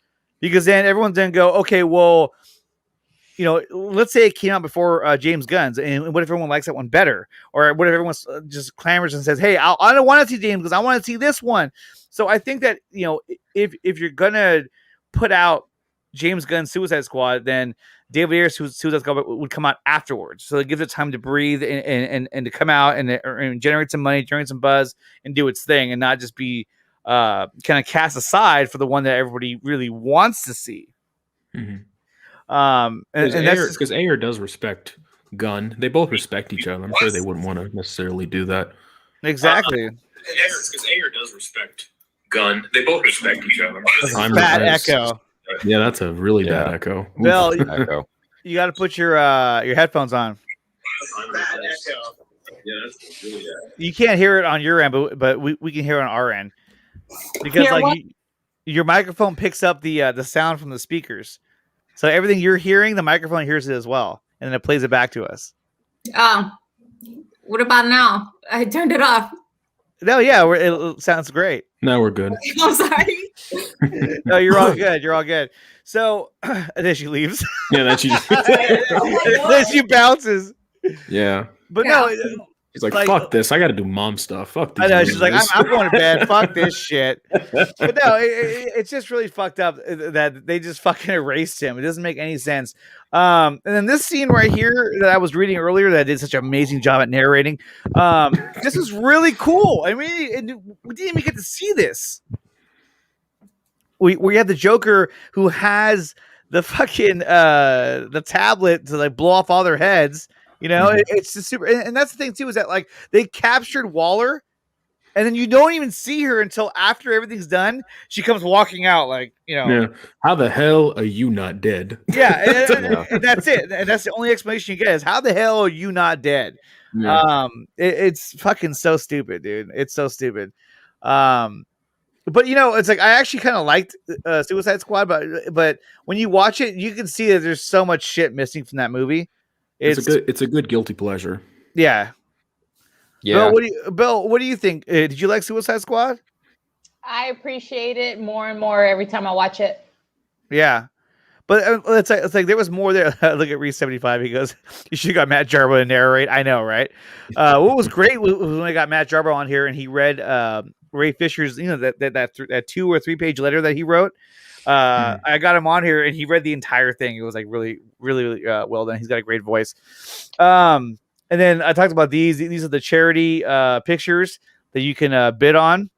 because then everyone's going to go, okay, well, let's say it came out before James Gunn's, and what if everyone likes that one better, or what if everyone just clamors and says, "Hey, I don't want to see James because I want to see this one." So I think that if you're gonna put out James Gunn's Suicide Squad, then David Ayer's Suicide Squad would come out afterwards, so it gives it time to breathe and to come out and generate some money, generate some buzz, and do its thing, and not just be kind of cast aside for the one that everybody really wants to see. Mm-hmm. And that's because Ayer does respect Gunn. They both respect each other. I'm sure they wouldn't want to necessarily do that. Exactly. Because Ayer does respect Gunn. They both respect each other. Bad echo. Yeah, that's a really bad echo. Bill, Echo. you got to put your headphones on. Bad echo. Yeah, that's really bad. You can't hear it on your end, but we can hear it on our end because your microphone picks up the sound from the speakers. So everything you're hearing, the microphone hears it as well, and then it plays it back to us. What about now? I turned it off. No, yeah, it sounds great. No, we're good. I'm sorry. No, you're all good. You're all good. So, and then she leaves. Yeah, then she then she bounces. Yeah. But no, he's like, fuck this. I got to do mom stuff. Fuck these. I know. She's like, I'm going to bed. Fuck this shit. But no, it's just really fucked up that they just fucking erased him. It doesn't make any sense. And then this scene right here that I was reading earlier that did such an amazing job at narrating. This is really cool. I mean, we didn't even get to see this. We have the Joker who has the fucking the tablet to like blow off all their heads. It's just super, and that's the thing too, is that like they captured Waller, and then you don't even see her until after everything's done. She comes walking out, like Yeah. How the hell are you not dead? Yeah, and that's it. And that's the only explanation you get is how the hell are you not dead? Yeah. It's fucking so stupid, dude. It's so stupid. But it's like I actually kind of liked Suicide Squad, but when you watch it, you can see that there's so much shit missing from that movie. It's a good guilty pleasure. Yeah. Yeah. Bill, what do you think? Did you like Suicide Squad? I appreciate it more and more every time I watch it. Yeah. But it's like there was more there. Look at Reese 75. He goes, "You should have got Matt Jarbo to narrate." I know, right? What was great was when I got Matt Jarbo on here and he read Ray Fisher's, that 2 or 3 page letter that he wrote. I got him on here and he read the entire thing. It was like really, really well done. He's got a great voice. And then I talked about these. These are the charity pictures that you can bid on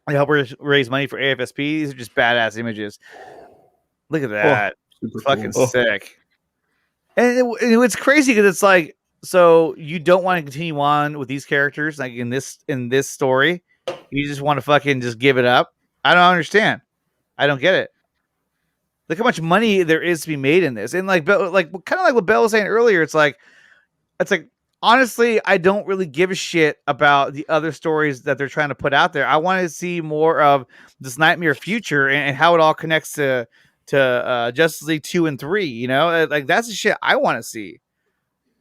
to help raise money for AFSP. These are just badass images. Look at that. Fucking cool. sick. And it's crazy because it's like, so you don't want to continue on with these characters like in this story. You just want to fucking just give it up. I don't understand. I don't get it. Look how much money there is to be made in this. And like kind of like what Belle was saying earlier, it's like honestly, I don't really give a shit about the other stories that they're trying to put out there. I want to see more of this Nightmare Future and how it all connects to Justice League 2 and 3, like that's the shit I want to see,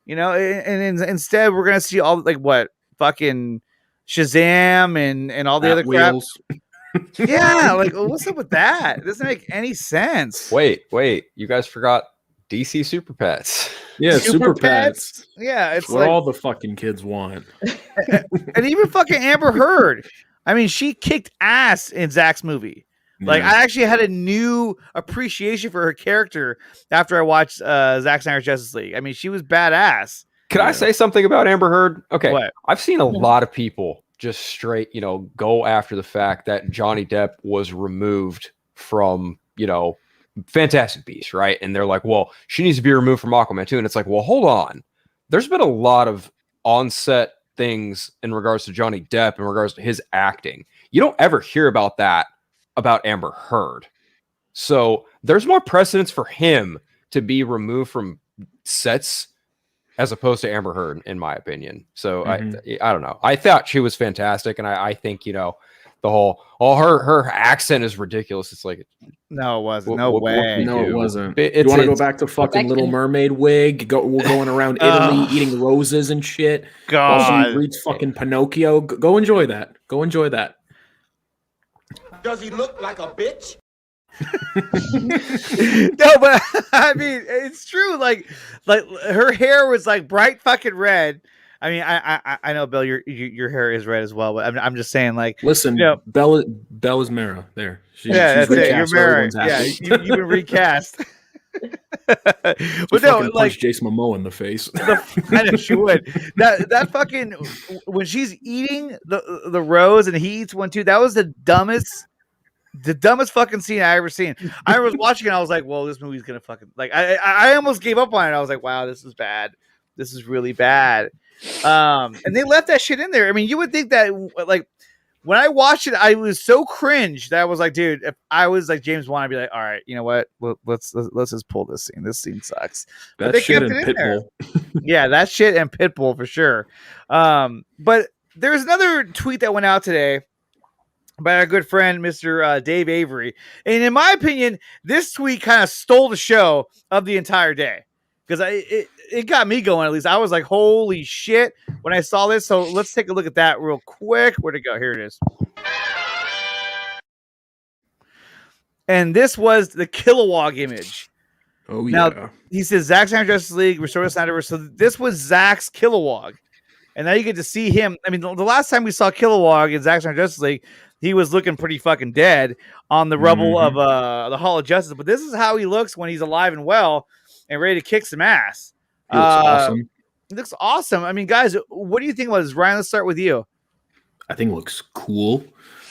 and instead we're going to see all like what fucking Shazam and all the other crap. Yeah. Like what's up with that? It doesn't make any sense. Wait, you guys forgot DC Super Pets. Yeah, Super Pets. Yeah. It's what like, all the fucking kids want. And even fucking Amber Heard. I mean, she kicked ass in Zach's movie. Like I actually had a new appreciation for her character after I watched Zack Snyder's Justice League. I mean, she was badass. Can I say something about Amber Heard? Okay. What? I've seen a lot of people just straight, go after the fact that Johnny Depp was removed from, Fantastic Beasts, right? And they're like, well, she needs to be removed from Aquaman too. And it's like, well, hold on. There's been a lot of on-set things in regards to Johnny Depp, in regards to his acting. You don't ever hear about that about Amber Heard. So there's more precedence for him to be removed from sets as opposed to Amber Heard, in my opinion. So I don't know. I thought she was fantastic. And I think, the whole, her accent is ridiculous. It's like, no, it wasn't. No way. No, it wasn't. You want to go back to fucking Little Mermaid wig? We're going around Italy eating roses and shit. God. While she reads fucking Pinocchio. Go enjoy that. Go enjoy that. Does he look like a bitch? No, but I mean, it's true. Like her hair was like bright fucking red. I mean, I know, Bill, your hair is red as well, but I'm just saying, like, Listen, you know, Bella's Mara. There, yeah, she's that's it. You're recast, so married. everyone's Yeah, happy. you've been recast. She But no, fucking like, punched Jason Momoa in the face. I know she would. That fucking when she's eating the rose and he eats one too. That was the dumbest fucking scene I ever seen. I was watching it. I was like, "Whoa, this movie's gonna fucking like." I almost gave up on it. I was like, "Wow, this is bad. This is really bad." And they left that shit in there. I mean, you would think that like when I watched it, I was so cringe that I was like, dude, if I was like James Wan, I'd be like, all right, you know what? Let's just pull this scene. This scene sucks. But That they shit kept and it in there. Pitbull. Yeah, that shit and Pitbull for sure. But there's another tweet that went out today by our good friend, Mr. Dave Avery. And in my opinion, this tweet kind of stole the show of the entire day. Because it got me going, at least. I was like, holy shit, when I saw this. So let's take a look at that real quick. Where'd it go? Here it is. And this was the Kilowog image. Oh, Now, yeah. he says, Zack Snyder Justice League, Restore the Snyderverse. So this was Zack's Kilowog. And now you get to see him. I mean, the last time we saw Kilowog in Zack Snyder Justice League, he was looking pretty fucking dead on the rubble of the Hall of Justice. But this is how he looks when he's alive and well and ready to kick some ass. He looks awesome. It looks awesome. I mean, guys, what do you think about this? Ryan, let's start with you. I think it looks cool.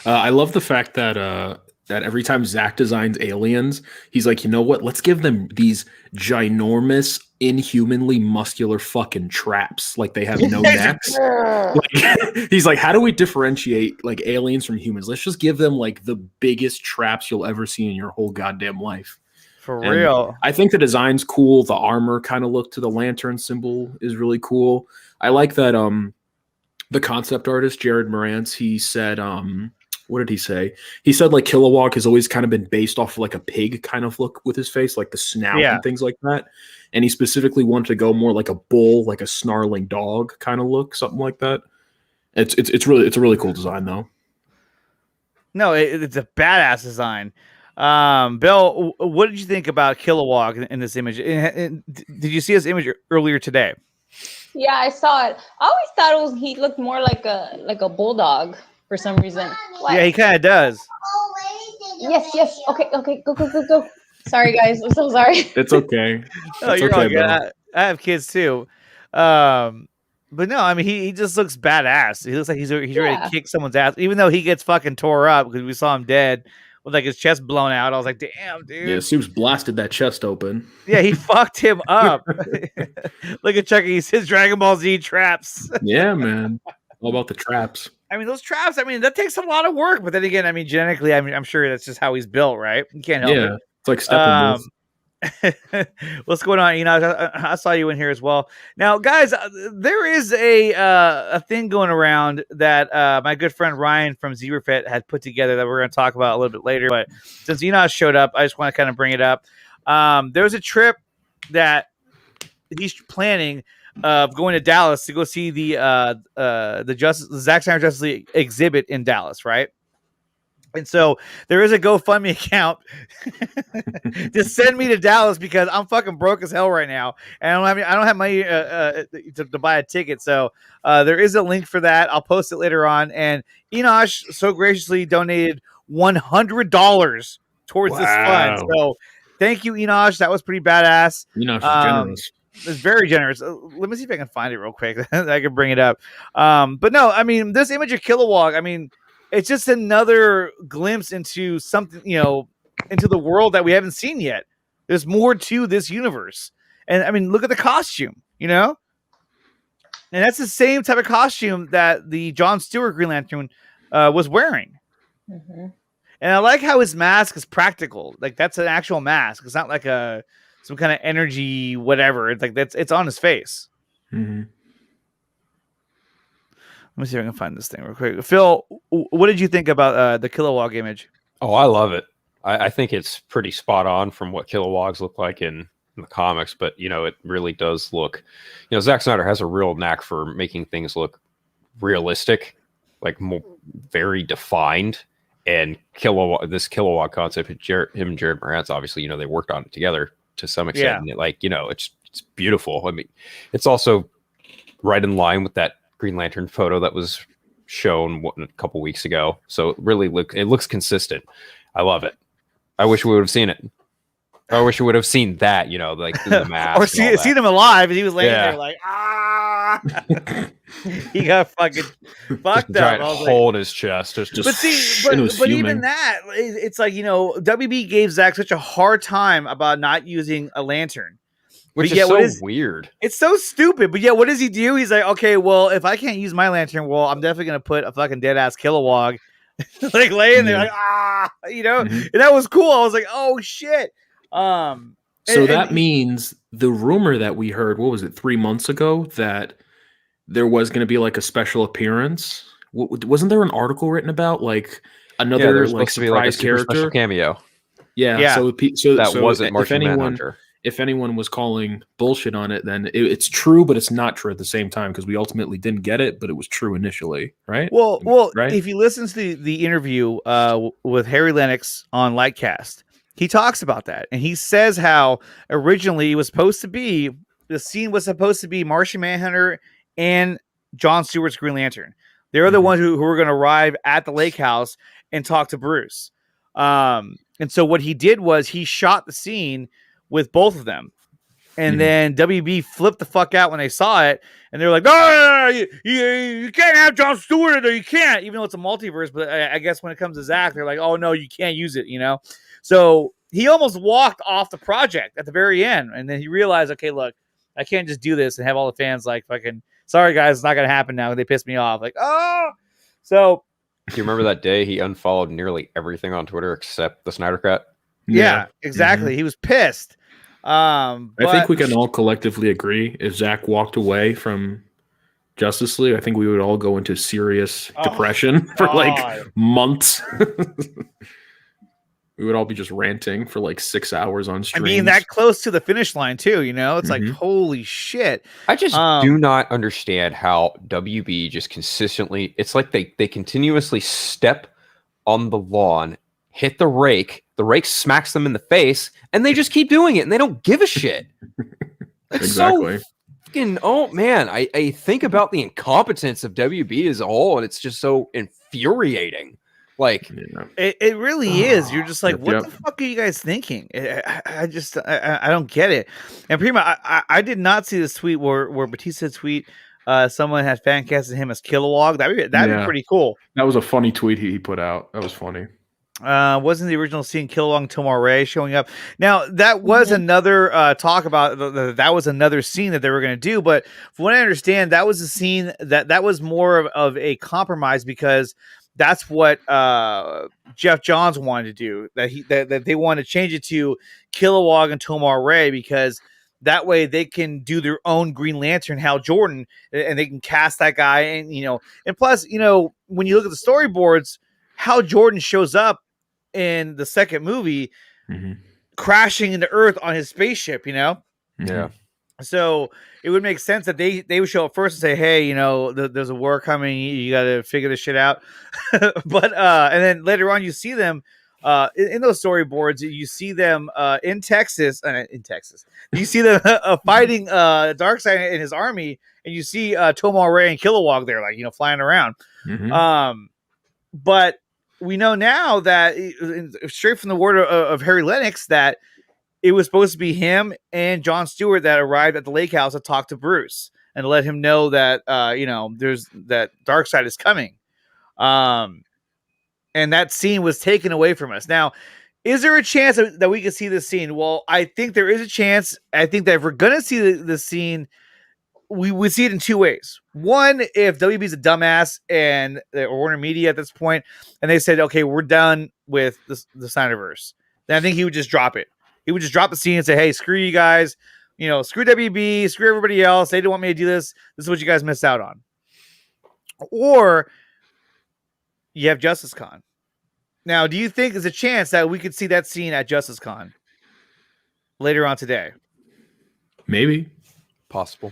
I love the fact that that every time Zach designs aliens, he's like, you know what? Let's give them these ginormous, inhumanly muscular fucking traps. Like they have no necks. Like, he's like, how do we differentiate like aliens from humans? Let's just give them like the biggest traps you'll ever see in your whole goddamn life. For And real. I think the design's cool. The armor kind of look to the lantern symbol is really cool. I like that the concept artist, Jared Morantz, he said, what did he say? He said like Kilowog has always kind of been based off of like a pig kind of look with his face, like the snout and things like that. And he specifically wanted to go more like a bull, like a snarling dog kind of look, something like that. It's a really cool design though. No, it's a badass design. Bill, what did you think about Kilowog in this image? Did you see his image earlier today? Yeah, I saw it. I always thought he looked more like a bulldog for some reason. What? Yeah, he kind of does. Yes. Okay. Go. Sorry, guys. I'm so sorry. It's okay. Oh, It's you're okay, all good. bro. I have kids too. But no, I mean he just looks badass. He looks like he's ready to kick someone's ass, even though he gets fucking tore up because we saw him dead with like his chest blown out. I was like, damn, dude. Yeah, Soup's blasted that chest open. Yeah, he fucked him up. Look at Chucky. He says Dragon Ball Z traps. Yeah, man. All about the traps. I mean, those traps, I mean, that takes a lot of work. But then again, I mean, genetically, I'm sure that's just how he's built, right? You can't help it. Yeah, it's like Steppenwolf. What's going on? You know, I saw you in here as well. Now, guys, there is a thing going around that my good friend Ryan from Zebrafet had put together that we're going to talk about a little bit later. But since Enosh showed up, I just want to kind of bring it up. There's a trip that he's planning of going to Dallas to go see the Zack Snyder Justice League exhibit in Dallas, right? And so there is a GoFundMe account to send me to Dallas because I'm fucking broke as hell right now, and I don't have money to buy a ticket. So there is a link for that. I'll post it later on. And Enosh so graciously donated $100 towards this fund. So thank you, Enosh. That was pretty badass. Enosh is generous. It's very generous. Let me see if I can find it real quick. I can bring it up. But no, I mean, this image of Kilowog, I mean, it's just another glimpse into something, you know, into the world that we haven't seen yet. There's more to this universe. And I mean, look at the costume, you know? And that's the same type of costume that the Jon Stewart Green Lantern was wearing. Mm-hmm. And I like how his mask is practical. Like, that's an actual mask. It's not like some kind of energy, whatever. It's like it's on his face. Mm-hmm. Let me see if I can find this thing real quick. Phil, what did you think about the Kilowog image? Oh, I love it. I think it's pretty spot on from what Kilowogs look like in the comics, but you know, it really does look, you know, Zack Snyder has a real knack for making things look realistic, like more very defined. And this Kilowog concept, him and Jared Morantz, obviously, they worked on it together to some extent. And it's beautiful. I mean, it's also right in line with that Green Lantern photo that was shown a couple weeks ago. So it really looks consistent. I love it. I wish we would have seen it. I wish we would have seen that, like the mask. Or seen him alive, and he was laying there like, he got fucking fucked up. Giant hole in his chest. But even that, it's like, WB gave Zach such a hard time about not using a lantern. Which is so weird. It's so stupid. But yeah, what does he do? He's like, okay, well, if I can't use my lantern, well, I'm definitely going to put a fucking dead ass Kilowog like laying there like, and that was cool. I was like, oh shit. So that means the rumor that we heard, what was it, 3 months ago, that there was going to be like a special appearance. Wasn't there an article written about like another like surprise character special cameo? Yeah. So that wasn't Martian Manhunter. If anyone was calling bullshit on it, then it's true, but it's not true at the same time because we ultimately didn't get it, but it was true initially, right? Well, right? If you listen to the interview with Harry Lennox on Lightcast, he talks about that, and he says how originally it was supposed to be Martian Manhunter and John Stewart's Green Lantern. They're the ones who were going to arrive at the lake house and talk to Bruce. And so what he did was he shot the scene with both of them. And then WB flipped the fuck out when they saw it. And they were like, no, you can't have John Stewart in there. You can't, even though it's a multiverse. But I guess when it comes to Zach, they're like, oh, no, you can't use it, So he almost walked off the project at the very end. And then he realized, okay, look, I can't just do this and have all the fans like fucking, sorry, guys, it's not going to happen now. They pissed me off. Like, oh. So. Do you remember that day he unfollowed nearly everything on Twitter except the Snyder Cut? Yeah, exactly. He was pissed. I think we can all collectively agree if Zach walked away from Justice League, I think we would all go into serious depression for like months. We would all be just ranting for like 6 hours on stream. I mean, that close to the finish line too, It's like, holy shit. I just do not understand how WB just consistently, it's like they continuously step on the lawn, hit the rake smacks them in the face, and they just keep doing it, and they don't give a shit. It's exactly. So fucking, oh man, I think about the incompetence of WB as a whole, and it's just so infuriating. Like, it really is. You're just like, what the fuck are you guys thinking? I don't get it. And Prima, I did not see this tweet where Batista tweet someone had fan casted him as Kilowog. That'd be pretty cool. That was a funny tweet he put out. That was funny. Wasn't the original scene Kilowog and Tomar showing up? Now that was another talk about that was another scene that they were going to do, but from what I understand, that was a scene that was more of a compromise because that's what Jeff Johns wanted to do. That they wanted to change it to Kilowog and Tomar because that way they can do their own Green Lantern Hal Jordan, and they can cast that guy, and and plus when you look at the storyboards, Hal Jordan shows up in the second movie crashing into Earth on his spaceship, Yeah. So it would make sense that they would show up first and say, hey, there's a war coming. You got to figure this shit out. But and then later on you see them in those storyboards, you see them in Texas. You see them fighting Darkseid and his army, and you see Tomar and Kilowog there, like, flying around. But we know now that straight from the word of Harry Lennox that it was supposed to be him and John Stewart that arrived at the lake house to talk to Bruce and to let him know that there's that Darkseid is coming. And that scene was taken away from us. Now, is there a chance that we could see this scene? Well, I think there is a chance. I think that if we're gonna see the scene, we would see it in two ways. One, if WB's a dumbass and Warner Media at this point, and they said, okay, we're done with the Snyderverse, then I think he would just drop it. He would just drop the scene and say, hey, screw you guys, screw WB, screw everybody else. They didn't want me to do this. This is what you guys missed out on. Or you have JusticeCon. Now, do you think there's a chance that we could see that scene at JusticeCon later on today? Maybe. Possible.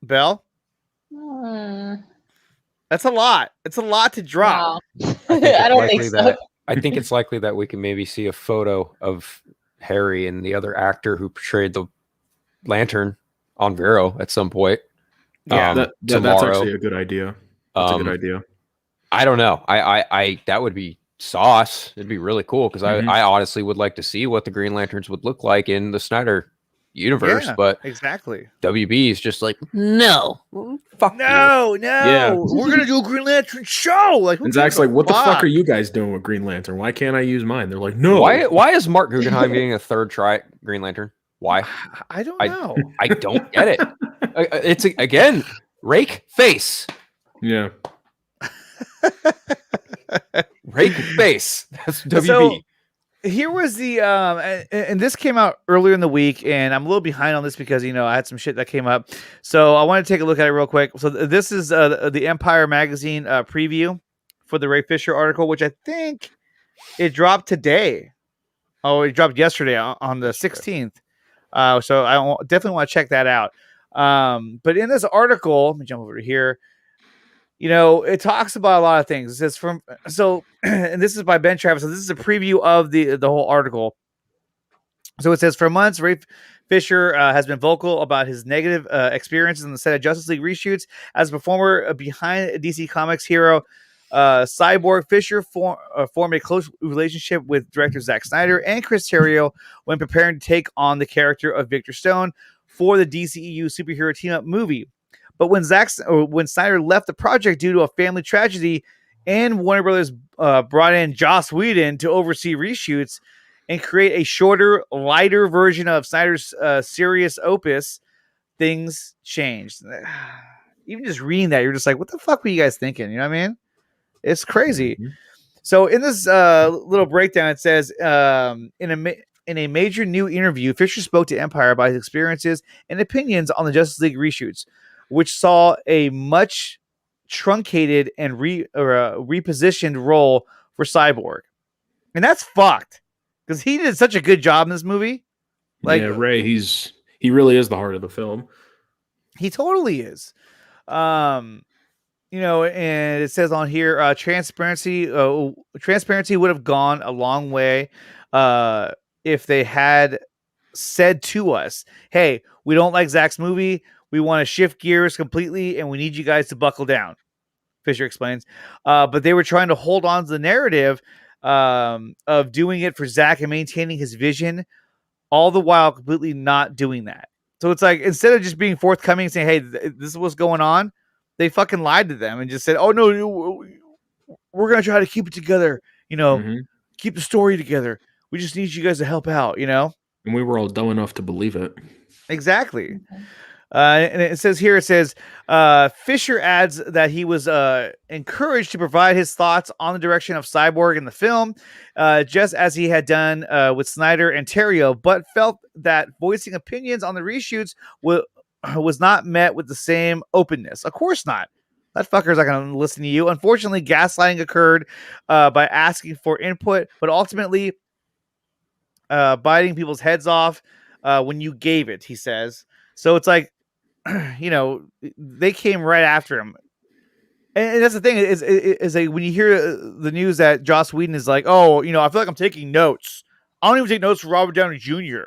Belle? That's a lot. It's a lot to drop. Wow. I don't think likely so. I think it's likely that we can maybe see a photo of Harry and the other actor who portrayed the Lantern on Vero at some point. Yeah. That's tomorrow. actually a good idea. That's a good idea. I don't know. I that would be sauce. It'd be really cool because Mhm. I honestly would like to see what the Green Lanterns would look like in the Snyder universe. Yeah, But exactly. WB is just like, no, fuck you. No, Yeah. we're gonna do a Green Lantern show. Like, who And Zach's gives a like, what the fuck fuck? are you guys doing with Green Lantern? Why can't I use mine? They're like, no. Why is Mark Guggenheim getting a third try Green Lantern? Why? I don't know. I don't get it. It's again rake face. Yeah. Rake face. That's WB. So here was the and this came out earlier in the week, and I'm a little behind on this because I had some shit that came up. So I want to take a look at it real quick. So this is the Empire magazine preview for the Ray Fisher article, which I think it dropped today. Oh, it dropped yesterday on the 16th. So I definitely want to check that out. But in this article, let me jump over to here. It talks about a lot of things. It says and this is by Ben Travis. So this is a preview of the whole article. So it says, for months, Ray Fisher has been vocal about his negative experiences in the set of Justice League reshoots. As a performer behind DC Comics hero Cyborg, Fisher formed a close relationship with director Zack Snyder and Chris Terrio when preparing to take on the character of Victor Stone for the DCEU superhero team-up movie. But when Snyder left the project due to a family tragedy, and Warner Brothers brought in Joss Whedon to oversee reshoots and create a shorter, lighter version of Snyder's serious opus, things changed. Even just reading that, you're just like, what the fuck were you guys thinking? You know what I mean? It's crazy. Mm-hmm. So in this little breakdown, it says, in a major new interview, Fisher spoke to Empire about his experiences and opinions on the Justice League reshoots, which saw a much truncated and repositioned role for Cyborg. And that's fucked because he did such a good job in this movie. Like, yeah, Ray, he really is the heart of the film. He totally is. And it says on here, transparency would have gone a long way if they had said to us, hey, we don't like Zach's movie. We want to shift gears completely, and we need you guys to buckle down, Fisher explains. But they were trying to hold on to the narrative of doing it for Zach and maintaining his vision, all the while completely not doing that. So it's like, instead of just being forthcoming and saying, hey, this is what's going on, they fucking lied to them and just said, oh, no, we're going to try to keep it together, keep the story together. We just need you guys to help out, And we were all dumb enough to believe it. Exactly. And it says, Fisher adds that he was encouraged to provide his thoughts on the direction of Cyborg in the film, just as he had done with Snyder and Terrio, but felt that voicing opinions on the reshoots was not met with the same openness. Of course not. That fucker's not going to listen to you. Unfortunately, gaslighting occurred by asking for input, but ultimately biting people's heads off when you gave it, he says. So it's like, they came right after him. And that's the thing is like, when you hear the news that Joss Whedon is like, oh, I feel like I'm taking notes. I don't even take notes from Robert Downey Jr.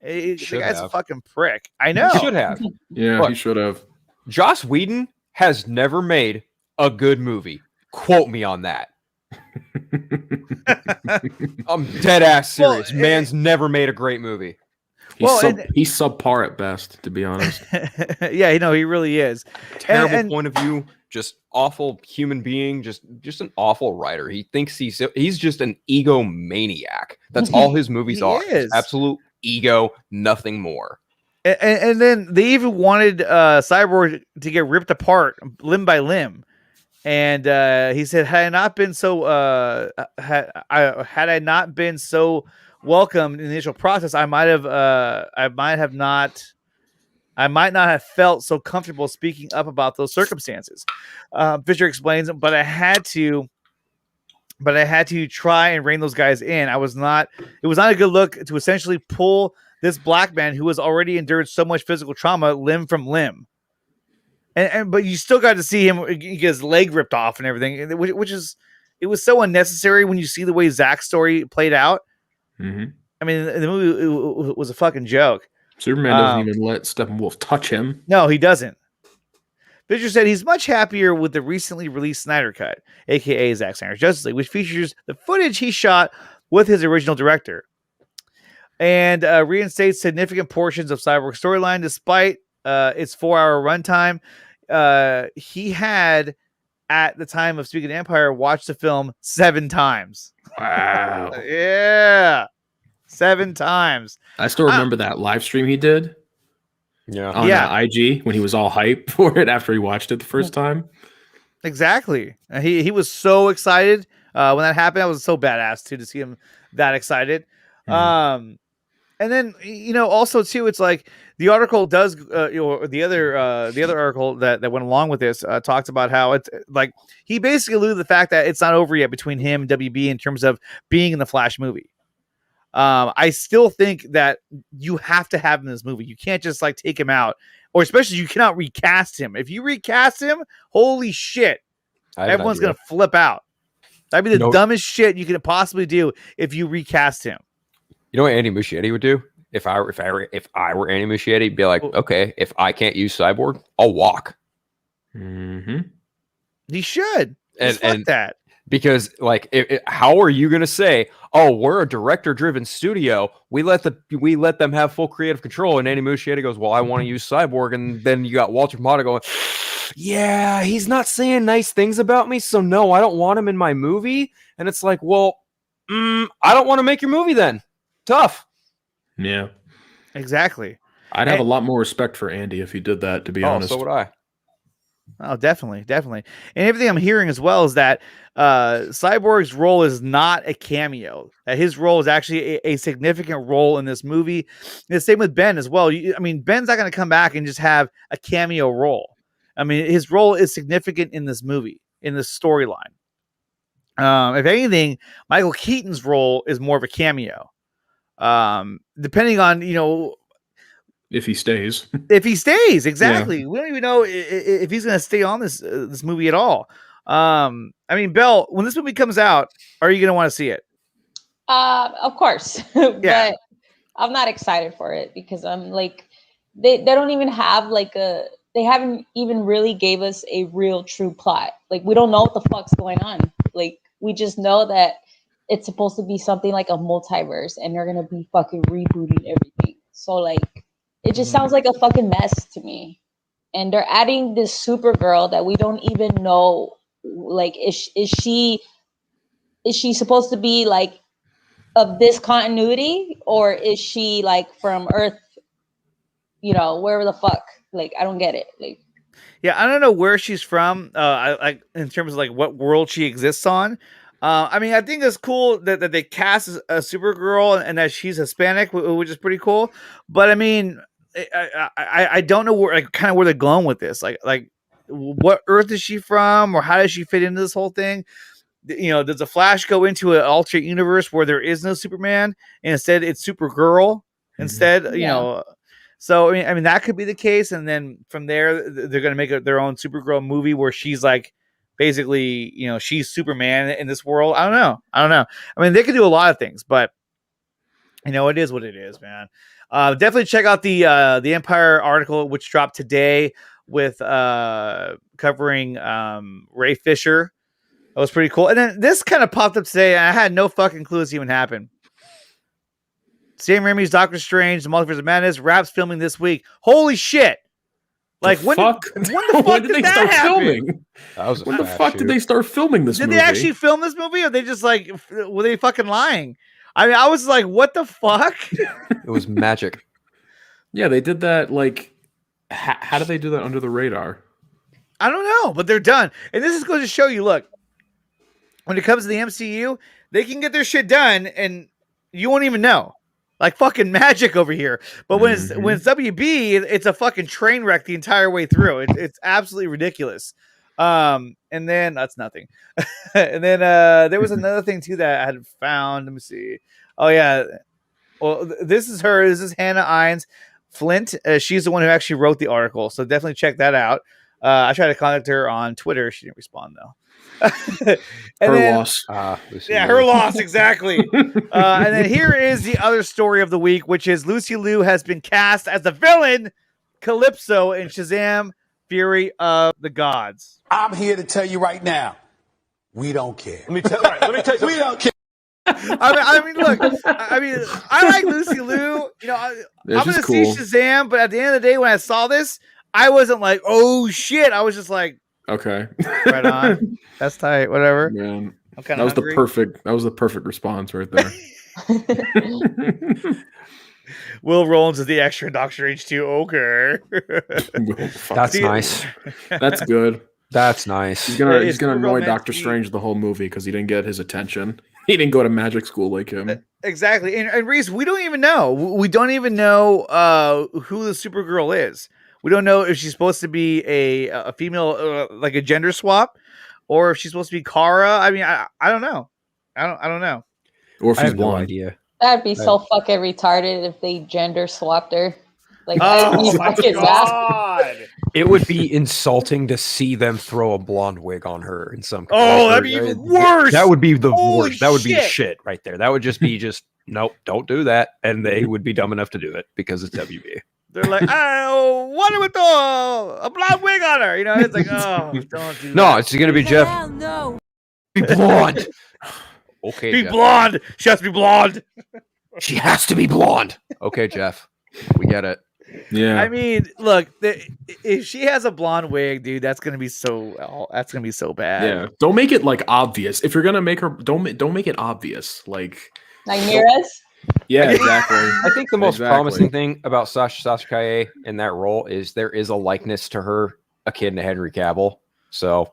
The guy's a fucking prick. I know. He should have. Yeah, Look, he should have. Joss Whedon has never made a good movie. Quote me on that. I'm dead ass serious. Man's never made a great movie. He's subpar at best, to be honest. Yeah, he really is. Terrible point of view, just awful human being, just an awful writer. He thinks he's just an egomaniac. That's all his movies are. Is. Absolute ego, nothing more. And then they even wanted Cyborg to get ripped apart limb by limb. And he said, had I not been so welcomed in the initial process, I might not have felt so comfortable speaking up about those circumstances. Fisher explains, but I had to try and rein those guys in. It was not a good look to essentially pull this black man who has already endured so much physical trauma limb from limb. and but you still got to see him get his leg ripped off and everything, which is it was so unnecessary when you see the way Zack's story played out. Mm-hmm. I mean, the movie it was a fucking joke. Superman doesn't even let Steppenwolf touch him. No, he doesn't. Fisher said he's much happier with the recently released Snyder Cut, aka Zack Snyder's Justice League, which features the footage he shot with his original director, and reinstates significant portions of Cyborg's storyline despite its 4-hour runtime. He had, at the time of Speaking of Empire, watched the film 7 times. Wow. Yeah. 7 times. I still remember that live stream he did. Yeah. On IG when he was all hyped for it after he watched it the first time. Exactly. He was so excited when that happened. I was so badass too to see him that excited. And then also too, it's like the article does the other article that went along with this talks about how it's like he basically alluded to the fact that it's not over yet between him and WB in terms of being in the Flash movie. I still think that you have to have him in this movie. You can't just like take him out, or especially you cannot recast him. If you recast him, holy shit, everyone's gonna flip out. That'd be the dumbest shit you could possibly do if you recast him. You know what Andy Muschietti would do if I were Andy Muschietti? He'd be like, okay, if I can't use Cyborg, I'll walk. Mm-hmm. He should. And that. Because like, how are you going to say, "Oh, we're a director-driven studio. We let them have full creative control"? And Andy Muschietti goes, "Well, I want to use Cyborg," and then you got Walter Hamada going, "Yeah, he's not saying nice things about me, so no, I don't want him in my movie." And it's like, well, I don't want to make your movie then. Tough. Yeah, exactly. I'd have a lot more respect for Andy if he did that. To be honest, so would I. Oh, definitely. And everything I'm hearing as well is that Cyborg's role is not a cameo. That his role is actually a significant role in this movie. And the same with Ben as well. Ben's not going to come back and just have a cameo role. I mean, his role is significant in this movie, in this storyline. If anything, Michael Keaton's role is more of a cameo. Depending on, if he stays. Exactly. Yeah. We don't even know if he's going to stay on this movie at all. Belle, when this movie comes out, are you going to want to see it? Of course. Yeah. But I'm not excited for it because I'm like, they don't even have they haven't even really gave us a real true plot. Like, we don't know what the fuck's going on. Like, we just know that it's supposed to be something like a multiverse and they're going to be fucking rebooting everything. So like, it just sounds like a fucking mess to me. And they're adding this Supergirl that we don't even know. Like, is she supposed to be like of this continuity, or is she like from Earth? Wherever the fuck. Like, I don't get it. Like, yeah, I don't know where she's from. Like in terms of like what world she exists on. I think it's cool that they cast a Supergirl and that she's Hispanic, which is pretty cool. But I don't know where they're going with this. Like what Earth is she from, or how does she fit into this whole thing? Does the Flash go into an alternate universe where there is no Superman and instead it's Supergirl instead? So that could be the case, and then from there they're going to make their own Supergirl movie where she's like basically she's Superman in this world. I don't know. They could do a lot of things, but it is what it is, man. Definitely check out the Empire article which dropped today with covering Ray Fisher. That was pretty cool. And then this kind of popped up today, and I had no fucking clue this even happened. Sam Raimi's Doctor Strange: The Multiverse of Madness wraps filming this week. Holy shit! Like when the fuck did they start filming? When the fuck did they start filming this movie? Did they actually film this movie, or they just like were they fucking lying? I was like, what the fuck? It was magic. Yeah, they did that. Like, how did they do that under the radar? I don't know, but they're done. And this is going to show you. Look, when it comes to the MCU, they can get their shit done, and you won't even know. Like fucking magic over here. But when it's WB, it's a fucking train wreck the entire way through. It's absolutely ridiculous. And then that's nothing. And then there was another thing too that I had found. Let me see. Oh yeah. Well, this is her. This is Hannah Ines Flint. She's the one who actually wrote the article. So definitely check that out. I tried to contact her on Twitter. She didn't respond though. And Her then, loss. Lucy yeah, Liu. her loss exactly. And then here is the other story of the week, which is Lucy Liu has been cast as the villain Calypso in Shazam: Fury of the Gods. I'm here to tell you right now, we don't care. Let me tell you. We don't care. I mean, look. I mean, I like Lucy Liu. You know, I'm She's gonna cool. see Shazam, but at the end of the day, when I saw this, I wasn't like, "Oh shit!" I was just like, Okay. "Right on, that's tight." Whatever. Man, I'm kind that of was the perfect response right there. Will Rollins is the extra Doctor H2 ogre. That's See- nice. That's good. That's nice. He's Yeah, gonna it's annoy romantic. Doctor Strange the whole movie because he didn't get his attention. He didn't go to magic school like him. Exactly. And Reese, we don't even know. We don't even know who the Supergirl is. We don't know if she's supposed to be a female, like a gender swap, or if she's supposed to be Kara. I mean, I don't know. I don't know. Or if I she's have no blonde. idea. That'd be so fucking retarded if they gender swapped her. Like, Oh that'd be my fucking bad. god! It would be insulting to see them throw a blonde wig on her in some. Oh, that'd be even worse. That would be the Holy worst. That would be shit. shit right there. That would just be nope, don't do that. And they would be dumb enough to do it because it's WB. They're like, oh, what do we do? A blonde wig on her? You know, it's like, oh, don't do No, that. it's gonna be Jeff. Be blonde. Okay, Be Jeff. blonde. She has to be blonde. She has to be blonde. Okay, Jeff. We get it. Yeah. I mean, look, if she has a blonde wig, dude, that's gonna be so. That's gonna be so bad. Yeah. Don't make it like obvious. If you're gonna make her, don't make it obvious. Like. Like Mira's? Yeah. Exactly. I think the most Exactly. promising thing about Sasha Kaye in that role is there is a likeness to her akin to Henry Cavill. So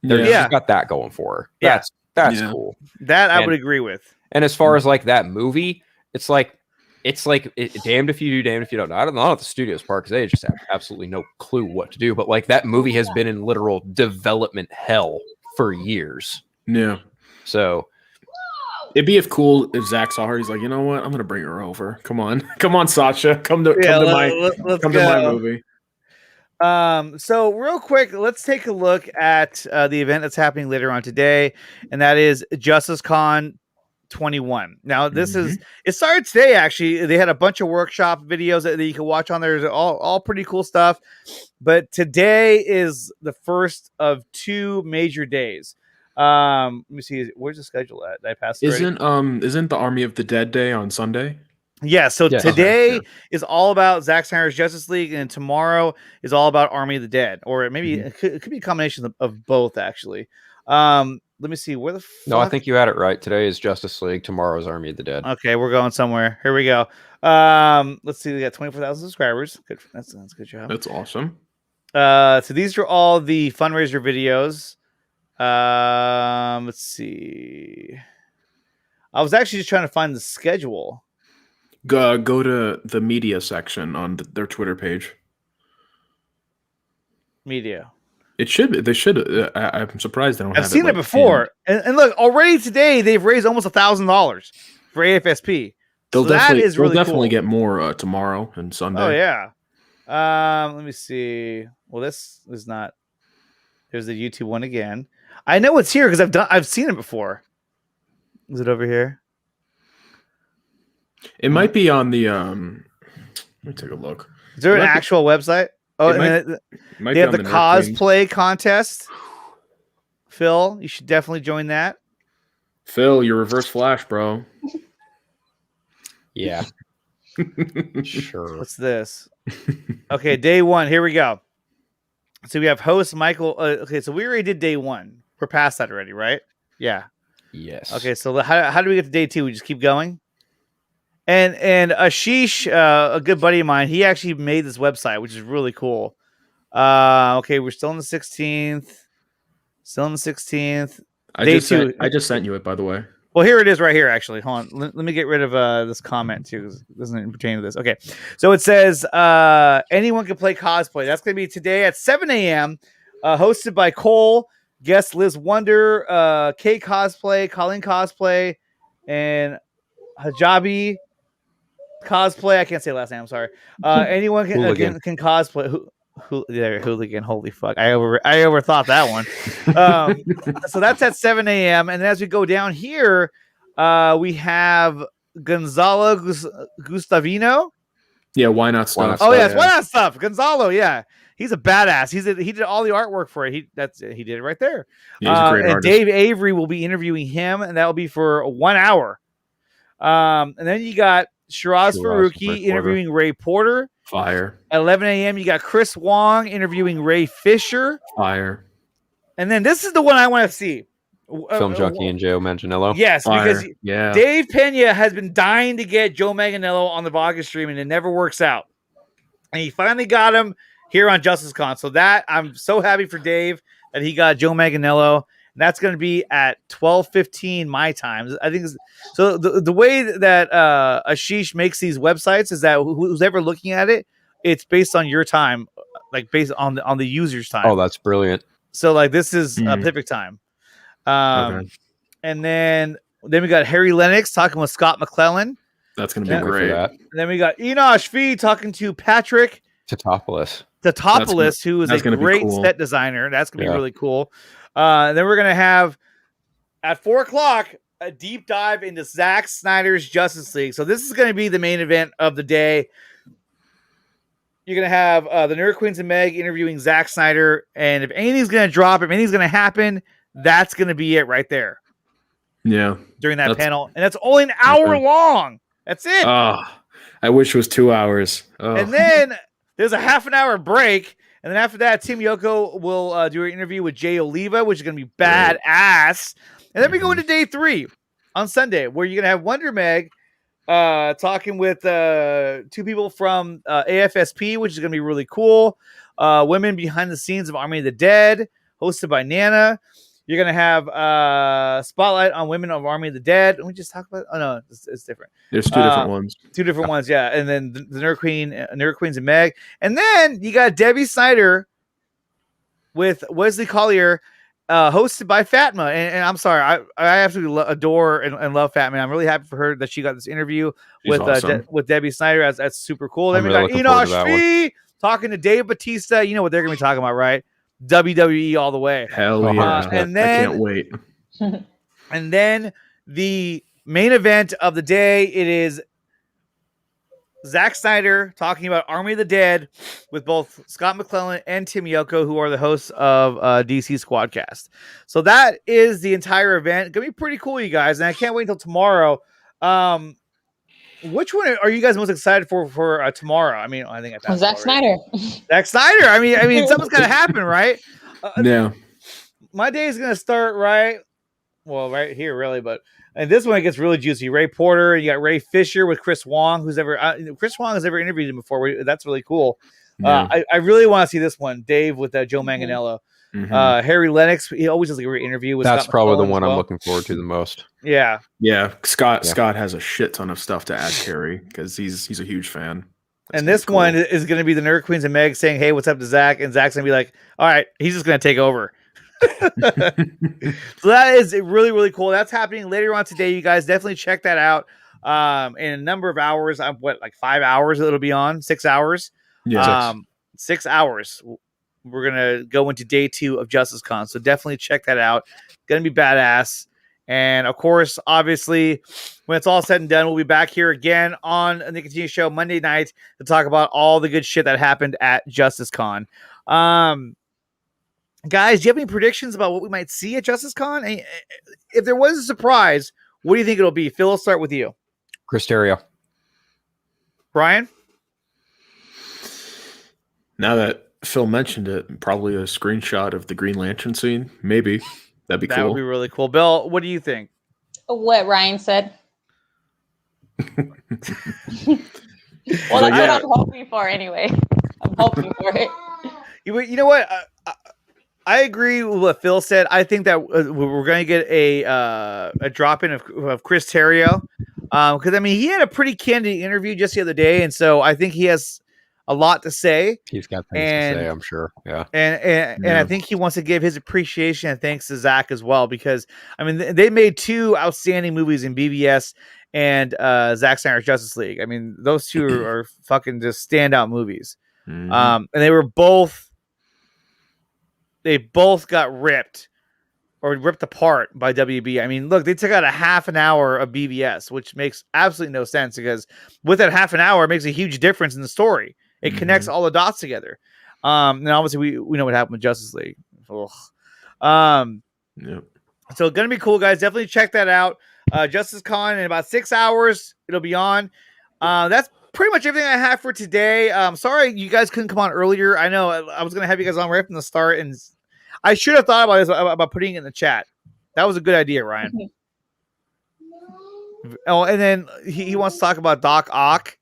Yeah. Yeah. she's got that going for her. Yeah. That's Yeah. cool. That I And- would agree with. And as far as like that movie, it's like damned if you do, damned if you don't. I don't know if the studio's part because they just have absolutely no clue what to do. But like that movie has been in literal development hell for years. Yeah. So It'd be cool if Zach saw her. He's like, you know what? I'm gonna bring her over. Come on, Sasha. Come to let's come go. to my movie. So real quick, let's take a look at the event that's happening later on today, and that is JusticeCon 21. Now, this is it started today. Actually, they had a bunch of workshop videos that you can watch on there. All pretty cool stuff. But today is the first of two major days. Let me see. Where's the schedule at? Did I pass it already? Isn't the Army of the Dead Day on Sunday? Yeah, so Yes. today Okay, is all about Zack Snyder's Justice League, and tomorrow is all about Army of the Dead, or maybe it could be a combination of both, actually. Let me see where the fuck. no, I think you had it right. Today is Justice League. Tomorrow is Army of the Dead. Okay, we're going somewhere. Here we go. Let's see. We got 24,000 subscribers. Good. That's a good job. That's awesome. So these are all the fundraiser videos. Let's see. I was actually just trying to find the schedule. Go to the media section on their Twitter page. Media. It should. They should. I'm surprised they don't. I've have seen it it before, and look, already today they've raised almost $1,000 for AFSP. They'll So that definitely. is really they'll definitely cool. get more tomorrow and Sunday. Oh yeah. Let me see. Well, this is not. There's the YouTube one again. I know it's here because I've seen it before. Is it over here? It might be on the. Let me take a look. Is there It an might be- actual website? Oh, it and might- then It might they be have on the Nerd Queen. cosplay contest. Phil, you should definitely join that. Phil, you're Reverse Flash, bro. Yeah. Sure. What's this? Okay, day one. Here we go. So we have host Michael. Okay, so we already did day one. We're past that already, right? Yeah. Yes. Okay, so how do we get to day two? We just keep going. And Ashish, a good buddy of mine, he actually made this website, which is really cool. Okay, we're still on the 16th. Still on the 16th. I Day just sent, two. I just sent you it, by the way. Well, here it is right here, actually. Hold on. Let me get rid of this comment, too, because it doesn't pertain to this. Okay. So it says anyone can play cosplay. That's going to be today at 7 a.m., hosted by Cole, guest Liz Wonder, Kay Cosplay, Colleen Cosplay, and Hijabi Cosplay. I can't say last name. I'm sorry. Anyone can Hooligan. cosplay. Hooligan. Holy fuck! I overthought that one. So that's at 7 a.m. And then as we go down here, we have Gonzalo Gustavino. Yeah, why not stuff? Oh yes, why not stuff? Gonzalo, yeah, he's a badass. He did all the artwork for it. He did it right there. Yeah, he's a great and artist. Dave Avery will be interviewing him, and that will be for 1 hour. And then you got Shiraz Faruqi interviewing Ray Porter. Fire. At 11 a.m., you got Chris Wong interviewing Ray Fisher. Fire. And then this is the one I want to see. Film junkie and Joe Manganiello. Yes, Fire. because Yeah. Dave Pena has been dying to get Joe Manganiello on the Vodka stream, and it never works out. And he finally got him here on JusticeCon. So that I'm so happy for Dave that he got Joe Manganiello. And that's going to be at 12:15 my time. I think so. The way that Ashish makes these websites is that who's ever looking at it, it's based on your time, like based on the user's time. Oh, that's brilliant. So like this is Pacific time. Okay. And then we got Harry Lennox talking with Scott McClellan. That's going to be Can't wait for great. that. And then we got Enosh V talking to Patrick Tatopoulos. who is a that's gonna be great cool. set designer. That's going to be Yeah. really cool. And then we're going to have at 4:00 a deep dive into Zack Snyder's Justice League. So this is going to be the main event of the day. You're going to have the Nerd Queens and Meg interviewing Zack Snyder. And if anything's going to drop, if anything's going to happen, that's going to be it right there Yeah. during that That's- panel. And that's only an hour Okay. long. That's it. I wish it was 2 hours. Oh. And then there's a half an hour break. And then after that, Tim Yoko will do an interview with Jay Oliva, which is going to be badass. And then we go into day 3 on Sunday, where you're going to have Wonder Meg talking with 2 people from AFSP, which is going to be really cool. Women behind the scenes of Army of the Dead, hosted by Nana. You're going to have Spotlight on Women of Army of the Dead. Let me just talk about. Oh, no, it's different. There's 2 different ones. 2 different ones, yeah. And then the Nerd Queens and Meg. And then you got Debbie Snyder with Wesley Collier, hosted by Fatma. And I'm sorry, I absolutely adore and love Fatma. I'm really happy for her that she got this interview She's with awesome. with Debbie Snyder. That's super cool. Then I'm we really got looking forward to Enosh that one. V talking to Dave Bautista. You know what they're going to be talking about, right? WWE all the way. Hell yeah. and I then- can't wait. And then the main event of the day, it is Zack Snyder talking about Army of the Dead with both Scott McClellan and Tim Yoko, who are the hosts of DC Squadcast. So that is the entire event. Gonna be pretty cool, you guys, and I can't wait until tomorrow. Which one are you guys most excited for tomorrow? I mean, I think I passed Zack already. Snyder. Zack Snyder. I mean, something's gonna happen, right? Yeah. My day is gonna start right here, really, but. And this one gets really juicy. Ray Porter, you got Ray Fisher with Chris Wong, Chris Wong has ever interviewed him before. That's really cool. Yeah. I really want to see this one. Dave with Joe Manganiello. Mhm. Harry Lennox, he always does a great interview with That's Scott probably the McClellan one as well. I'm looking forward to the most. Yeah. Yeah. Scott Yeah. has a shit ton of stuff to ask Harry because he's a huge fan. And this one is going to be the Nerd Queens and Meg saying, "Hey, what's up to Zach?" And Zach's going to be like, "All right, he's just going to take over." So that is really, really cool. That's happening later on today. You guys definitely check that out. In a number of hours, like 5 hours it'll be on, 6 hours. Yeah. 6 hours. We're gonna go into day 2 of JusticeCon. So definitely check that out. Gonna be badass. And of course, obviously, when it's all said and done, we'll be back here again on the Nicotine Show Monday night to talk about all the good shit that happened at JusticeCon. Guys, do you have any predictions about what we might see at JusticeCon? And if there was a surprise, what do you think it'll be? Phil, let's start with you. Chris Terrio. Brian? Now that Phil mentioned it, probably a screenshot of the Green Lantern scene. Maybe. That'd be That cool. would be really cool. Bill, what do you think? What Ryan said. Well, that's yeah. what I'm hoping for anyway. I'm hoping for it. You know what? I agree with what Phil said. I think that we're going to get a drop in of Chris Terrio. Because, I mean, he had a pretty candid interview just the other day. And so I think he has a lot to say. He's got things to say, I'm sure. Yeah. And I think he wants to give his appreciation and thanks to Zach as well. Because, I mean, they made 2 outstanding movies in BVS and Zack Snyder's Justice League. I mean, those 2 are fucking just standout movies. Mhm. And they both got ripped or ripped apart by WB. I mean, look, they took out a half an hour of BVS, which makes absolutely no sense because with that half an hour, it makes a huge difference in the story. It connects all the dots together. And obviously we know what happened with Justice League. Ugh. Yep. So gonna be cool, guys. Definitely check that out. JusticeCon in about 6 hours. It'll be on. That's pretty much everything I have for today. Sorry you guys couldn't come on earlier. I know I was gonna have you guys on right from the start, and I should have thought about this about putting it in the chat. That was a good idea, Ryan. Oh, and then he wants to talk about Doc Ock.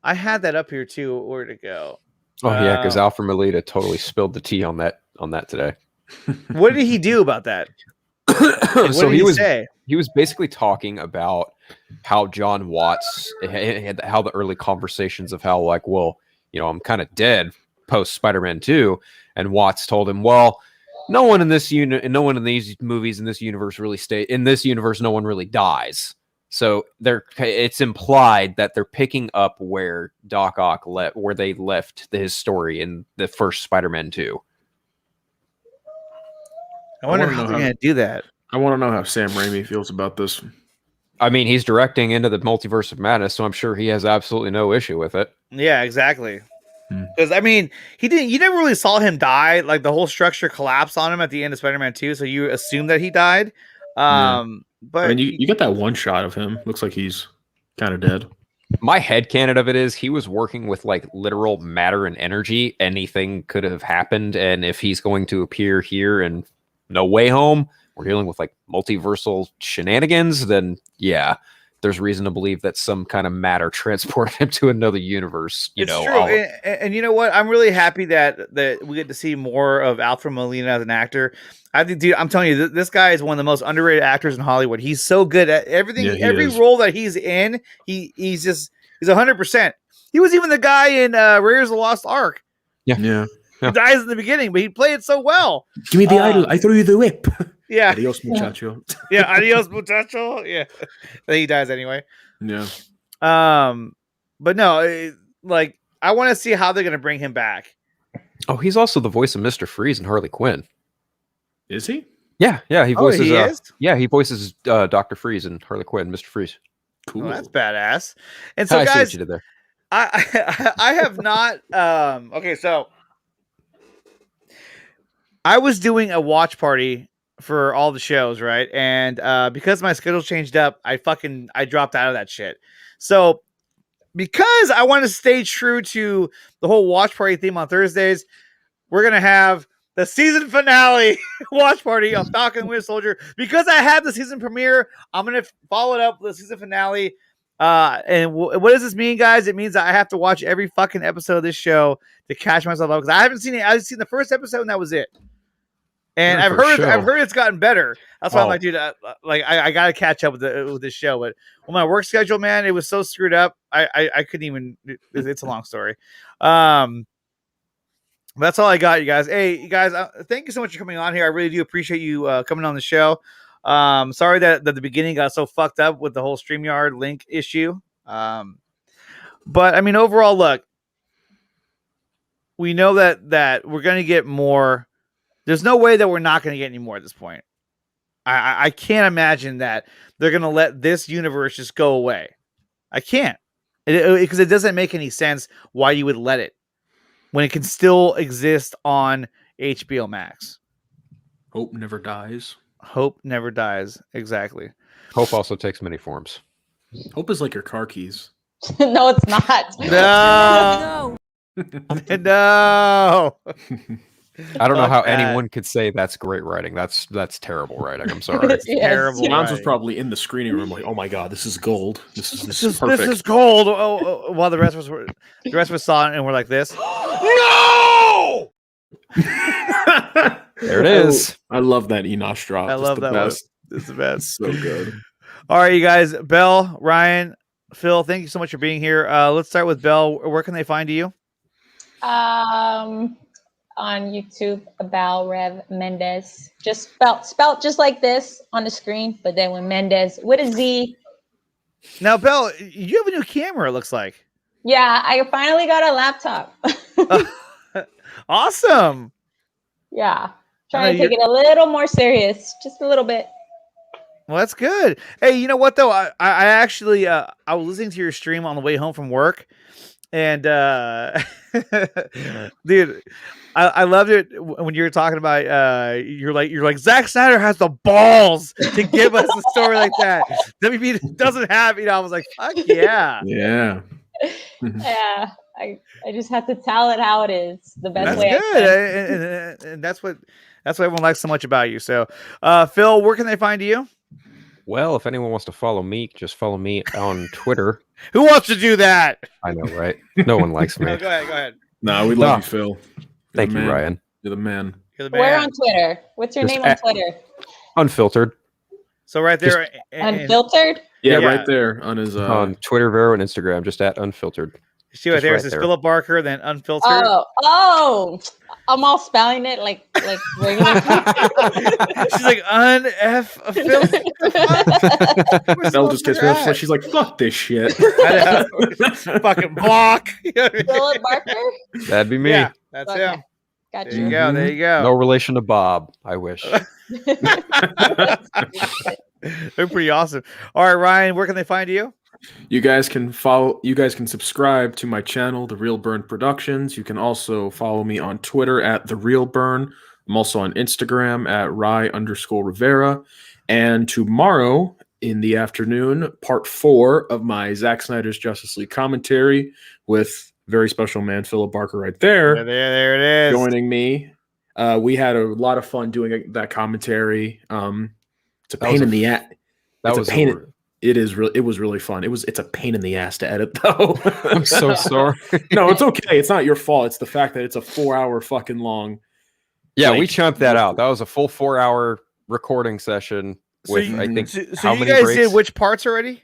I had that up here too. Where'd it go? Oh yeah, because Alfred Molina totally spilled the tea on that today. What did he do about that? What So did he say? He was basically talking about how John Watts had how the early conversations of how like, well, you know, I'm kind of dead post Spider-Man 2, and Watts told him, well, no one in this no one in these movies in this universe really in this universe, no one really dies. So it's implied that they're picking up where Doc Ock where they left his story in the first Spider-Man 2. I wonder how they're going to do that. I want to know how Sam Raimi feels about this. I mean, he's directing into the Multiverse of Madness, so I'm sure he has absolutely no issue with it. Yeah, exactly. Because I mean, you never really saw him die. Like the whole structure collapsed on him at the end of Spider-Man 2, so you assume that he died. But I mean, you get that one shot of him. Looks like he's kind of dead. My headcanon of it is he was working with like literal matter and energy. Anything could have happened, and if he's going to appear here and No Way Home, we're dealing with like multiversal shenanigans, then yeah, there's reason to believe that some kind of matter transported him to another universe. It's true. And you know what? I'm really happy that we get to see more of Alfred Molina as an actor. I think, dude, I'm telling you, this guy is one of the most underrated actors in Hollywood. He's so good at everything. Yeah, every role that he's in, he's 100%. He was even the guy in Raiders of the Lost Ark. Yeah. He dies in the beginning, but he played it so well. Give me the idol. I throw you the whip. Yeah. Adios, muchacho. Yeah. Adios, muchacho. Yeah. Then he dies anyway. Yeah. But no, like I want to see how they're going to bring him back. Oh, he's also the voice of Mr. Freeze and Harley Quinn. Is he? Yeah. He voices. He is? Yeah, he voices Dr. Freeze and Harley Quinn, Mr. Freeze. Cool. Oh, that's badass. And so, I see guys, what you did there. I have not. Okay, so I was doing a watch party for all the shows, right? And because my schedule changed up, I dropped out of that shit. So because I want to stay true to the whole watch party theme on Thursdays, we're gonna have the season finale watch party of Falcon and Winter Soldier. Because I had the season premiere, I'm gonna follow it up with the season finale. And what does this mean, guys? It means that I have to watch every fucking episode of this show to catch myself up because I haven't seen it. I've seen the first episode and that was it. And I've heard it's gotten better. That's why I'm like, dude, I gotta catch up with this show. But with my work schedule, man, it was so screwed up. I couldn't even. It's a long story. That's all I got, you guys. Hey, you guys, thank you so much for coming on here. I really do appreciate you coming on the show. Sorry that the beginning got so fucked up with the whole StreamYard link issue. But I mean, overall, look, we know that we're gonna get more. There's no way that we're not going to get any more at this point. I can't imagine that they're going to let this universe just go away. I can't. Because it doesn't make any sense why you would let it when it can still exist on HBO Max. Hope never dies. Hope never dies. Exactly. Hope also takes many forms. Hope is like your car keys. No, it's not. No. No. I don't know how anyone could say that's great writing. That's terrible writing. I'm sorry. Yes. Terrible. Mons was probably in the screening room like, oh my god, this is gold. This is perfect. This is gold. While the rest of us saw it and we're like this. No! There it is. I love that Enosh drop. I love that one. Best. It's the best. So good. All right, you guys. Belle, Ryan, Phil, thank you so much for being here. Let's start with Belle. Where can they find you? On YouTube, Abel Rev Mendez, just spelt just like this on the screen, but then with Mendez with a Z. Now, Belle, you have a new camera. It looks like. Yeah, I finally got a laptop. Awesome. Yeah. I know Trying to take it a little more serious, just a little bit. Well, that's good. Hey, you know what though? I actually I was listening to your stream on the way home from work, and dude, I loved it when you were talking about you're like Zack Snyder has the balls to give us a story like that. WB doesn't have, I was like, fuck yeah. Yeah. Yeah. I just have to tell it how it is. The best That's way I good. can. And that's what everyone likes so much about you. So Phil, where can they find you? Well, if anyone wants to follow me, just follow me on Twitter. Who wants to do that? I know, right? No one likes me. No, go ahead. No, we love you, Phil. You're Thank the you, man. Ryan. You're the man. You're the man. Where on Twitter? What's your Just name on Twitter? Unfiltered. So right there, Unfiltered? Yeah, Yeah. right there on his On Twitter, Vero, and Instagram, just at Unfiltered. see right Just there. right It says there. Philip Barker, then unfiltered. Oh, I'm all spelling it like regular. She's like unfiltered. Phil just gets real. She's like, "Fuck this shit." I know. Fucking block. Philip Barker? That'd be me. Yeah, that's Okay. him. Got There you. you go. There you go. No relation to Bob, I wish. They're pretty awesome. All right, Ryan, where can they find you? You guys can follow. You guys can subscribe to my channel, The Real Burn Productions. You can also follow me on Twitter at The Real Burn. I'm also on Instagram at Rye_Rivera. And tomorrow in the afternoon, part 4 of my Zack Snyder's Justice League commentary with very special man Philip Barker right there. There it is. Joining me. We had a lot of fun doing that commentary. It's a pain in the ass. It was really fun. It's a pain in the ass to edit though. I'm so sorry. No, it's okay. It's not your fault. It's the fact that it's a 4-hour fucking long. Yeah, like, we chunked that out. That was a full 4-hour recording session with I think So how you many guys breaks? did which parts already?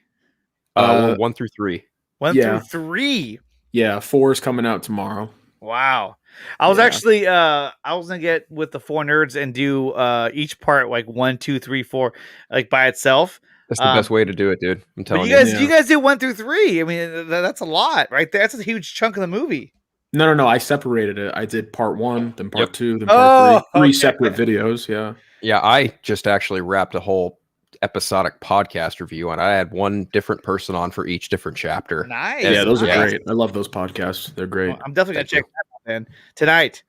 1 through 3. 1 Yeah. through 3. Yeah, 4 is coming out tomorrow. Wow. I was Yeah. actually I was gonna get with the 4 nerds and do each part like 1, 2, 3, 4 like by itself. That's the best way to do it, dude. I'm But telling you you. guys did 1 through 3. I mean that's a lot right there. That's a huge chunk of the movie. No. I separated it. I did part 1, then part Yep. 2, then part 3. 3 okay. separate videos. Yeah. Yeah, I just actually wrapped a whole episodic podcast review, and I had one different person on for each different chapter. Nice. Yeah, those are nice. great. I love those podcasts. They're great. Well, I'm definitely gonna Thank check that out then tonight.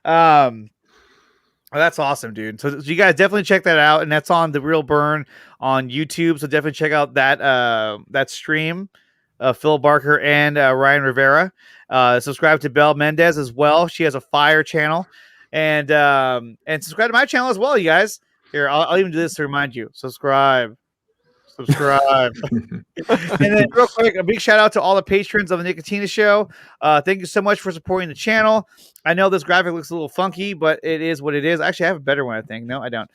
Well, that's awesome, dude. So you guys definitely check that out, and that's on The Real Burn on YouTube. So definitely check out that stream, Phil Barker and Ryan Rivera. Subscribe to Belle Mendez as well. She has a fire channel, and subscribe to my channel as well, you guys. Here, I'll even do this to remind you. Subscribe. And then real quick, a big shout out to all the patrons of the Nicotina Show. Thank you so much for supporting the channel. I know this graphic looks a little funky, but it is what it is. Actually, I have a better one, I think. No, I don't.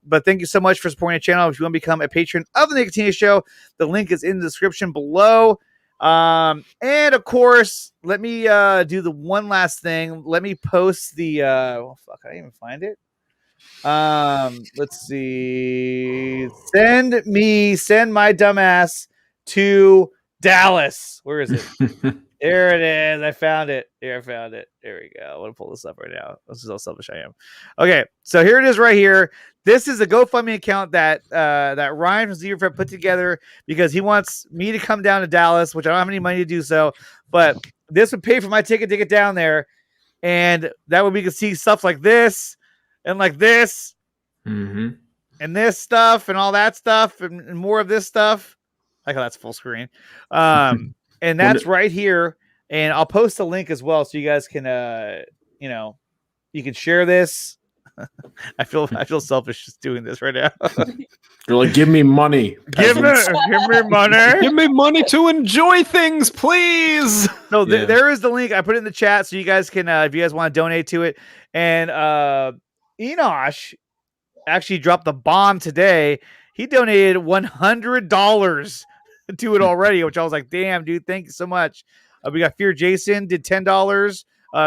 But thank you so much for supporting the channel. If you want to become a patron of the Nicotina Show, the link is in the description below. And of course, let me do the one last thing. Let me post the I didn't even find it. Let's see. Send my dumbass to Dallas. Where is it? There it is. I found it. Here, I found it. There we go. I want to pull this up right now. This is how selfish I am. Okay, so here it is right here. This is a GoFundMe account that Ryan from Zero put together because he wants me to come down to Dallas, which I don't have any money to do so, but this would pay for my ticket to get down there, and that way we could see stuff like this and like this Mm-hmm. and this stuff and all that stuff and more of this stuff. I like how that's full screen. And that's right here. And I'll post a link as well so you guys can you can share this. I feel selfish just doing this right now. You're like, give me money. Give me money. Give me money to enjoy things, please. So Yeah. there is the link. I put it in the chat so you guys can if you guys want to donate to it. And Enosh actually dropped the bomb today. He donated $100 to it already, which I was like, damn, dude, thank you so much. We got Fear Jason did $10.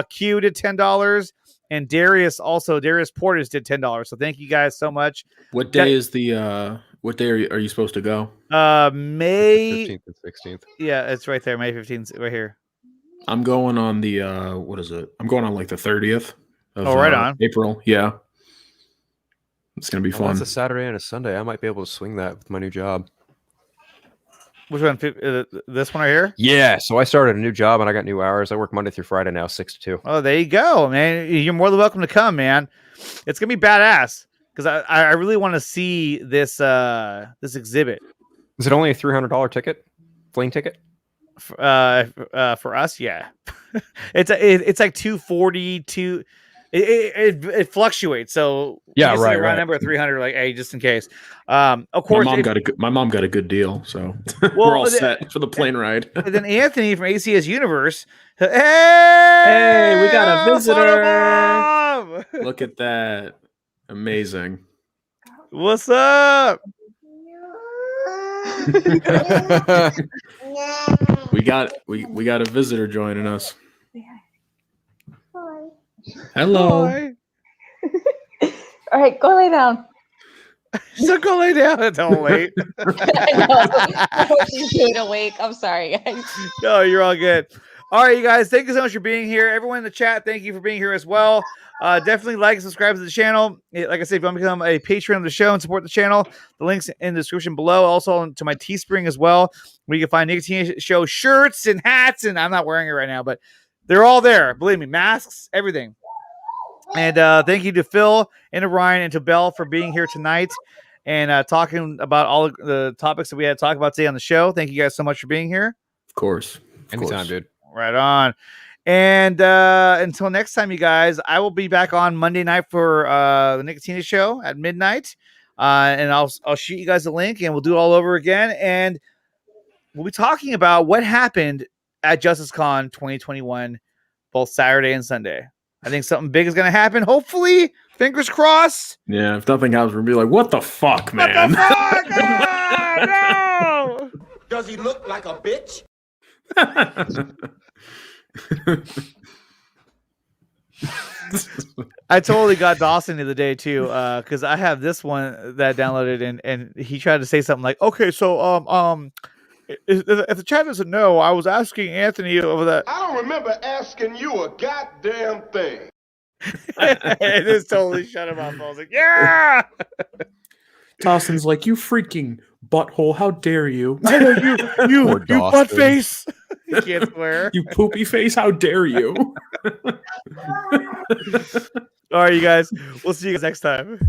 Q did $10. And Darius Portis did $10. So thank you guys so much. What day is the what day are you supposed to go? May 15th and 16th. Yeah, it's right there. May 15th right here. I'm going on the what is it? I'm going on like the 30th of right on. April. Yeah. It's gonna be Well, fun. it's a Saturday and a Sunday. I might be able to swing that with my new job. Which one? This one right here? Yeah. So I started a new job and I got new hours. I work Monday through Friday now, 6 to 2. Oh, there you go, man. You're more than welcome to come, man. It's gonna be badass because I really want to see this this exhibit. Is it only a $300 ticket? Plane ticket? For us, yeah. It's like 240 to it fluctuates. So Yeah, we just say right, around right. number 300, like, hey, just in case. Of course, my mom got a good deal, so Well, we're all set for the plane ride. and then Anthony from ACS Universe. Hey, we got a visitor. Mom! Look at that. Amazing. What's up? we got a visitor joining us. Hello. Hi. All right, go lay down. So go lay down until late. I know. She's doing awake. I'm sorry, guys. No, you're all good. All right, you guys. Thank you so much for being here. Everyone in the chat, thank you for being here as well. Definitely like and subscribe to the channel. Like I said, if you want to become a patron of the show and support the channel, the links in the description below. Also to my Teespring as well, where you can find Nicotine Show shirts and hats. And I'm not wearing it right now, but they're all there. Believe me, masks, everything. And thank you to Phil and to Ryan and to Belle for being here tonight and talking about all the topics that we had to talk about today on the show. Thank you guys so much for being here. Of course. Anytime, dude. Right on. And until next time, you guys, I will be back on Monday night for the Nicotina Show at midnight. And I'll shoot you guys a link and we'll do it all over again. And we'll be talking about what happened at JusticeCon 2021, both Saturday and Sunday. I think something big is going to happen. Hopefully, fingers crossed. Yeah, if nothing else, we'll be like, what the fuck, man? What the fuck? Oh, no! Does he look like a bitch? I totally got Dawson the other day too, because I have this one that I downloaded, and he tried to say something like, "Okay, so if the chat doesn't know, I was asking Anthony over that." I don't remember asking you a goddamn thing. It just totally shut him up. I was like, "Yeah." Dawson's like, you freaking butthole! How dare you? I know you Poor butt Dawson. face. You can't swear. You poopy face! How dare you? All right, you guys. We'll see you guys next time.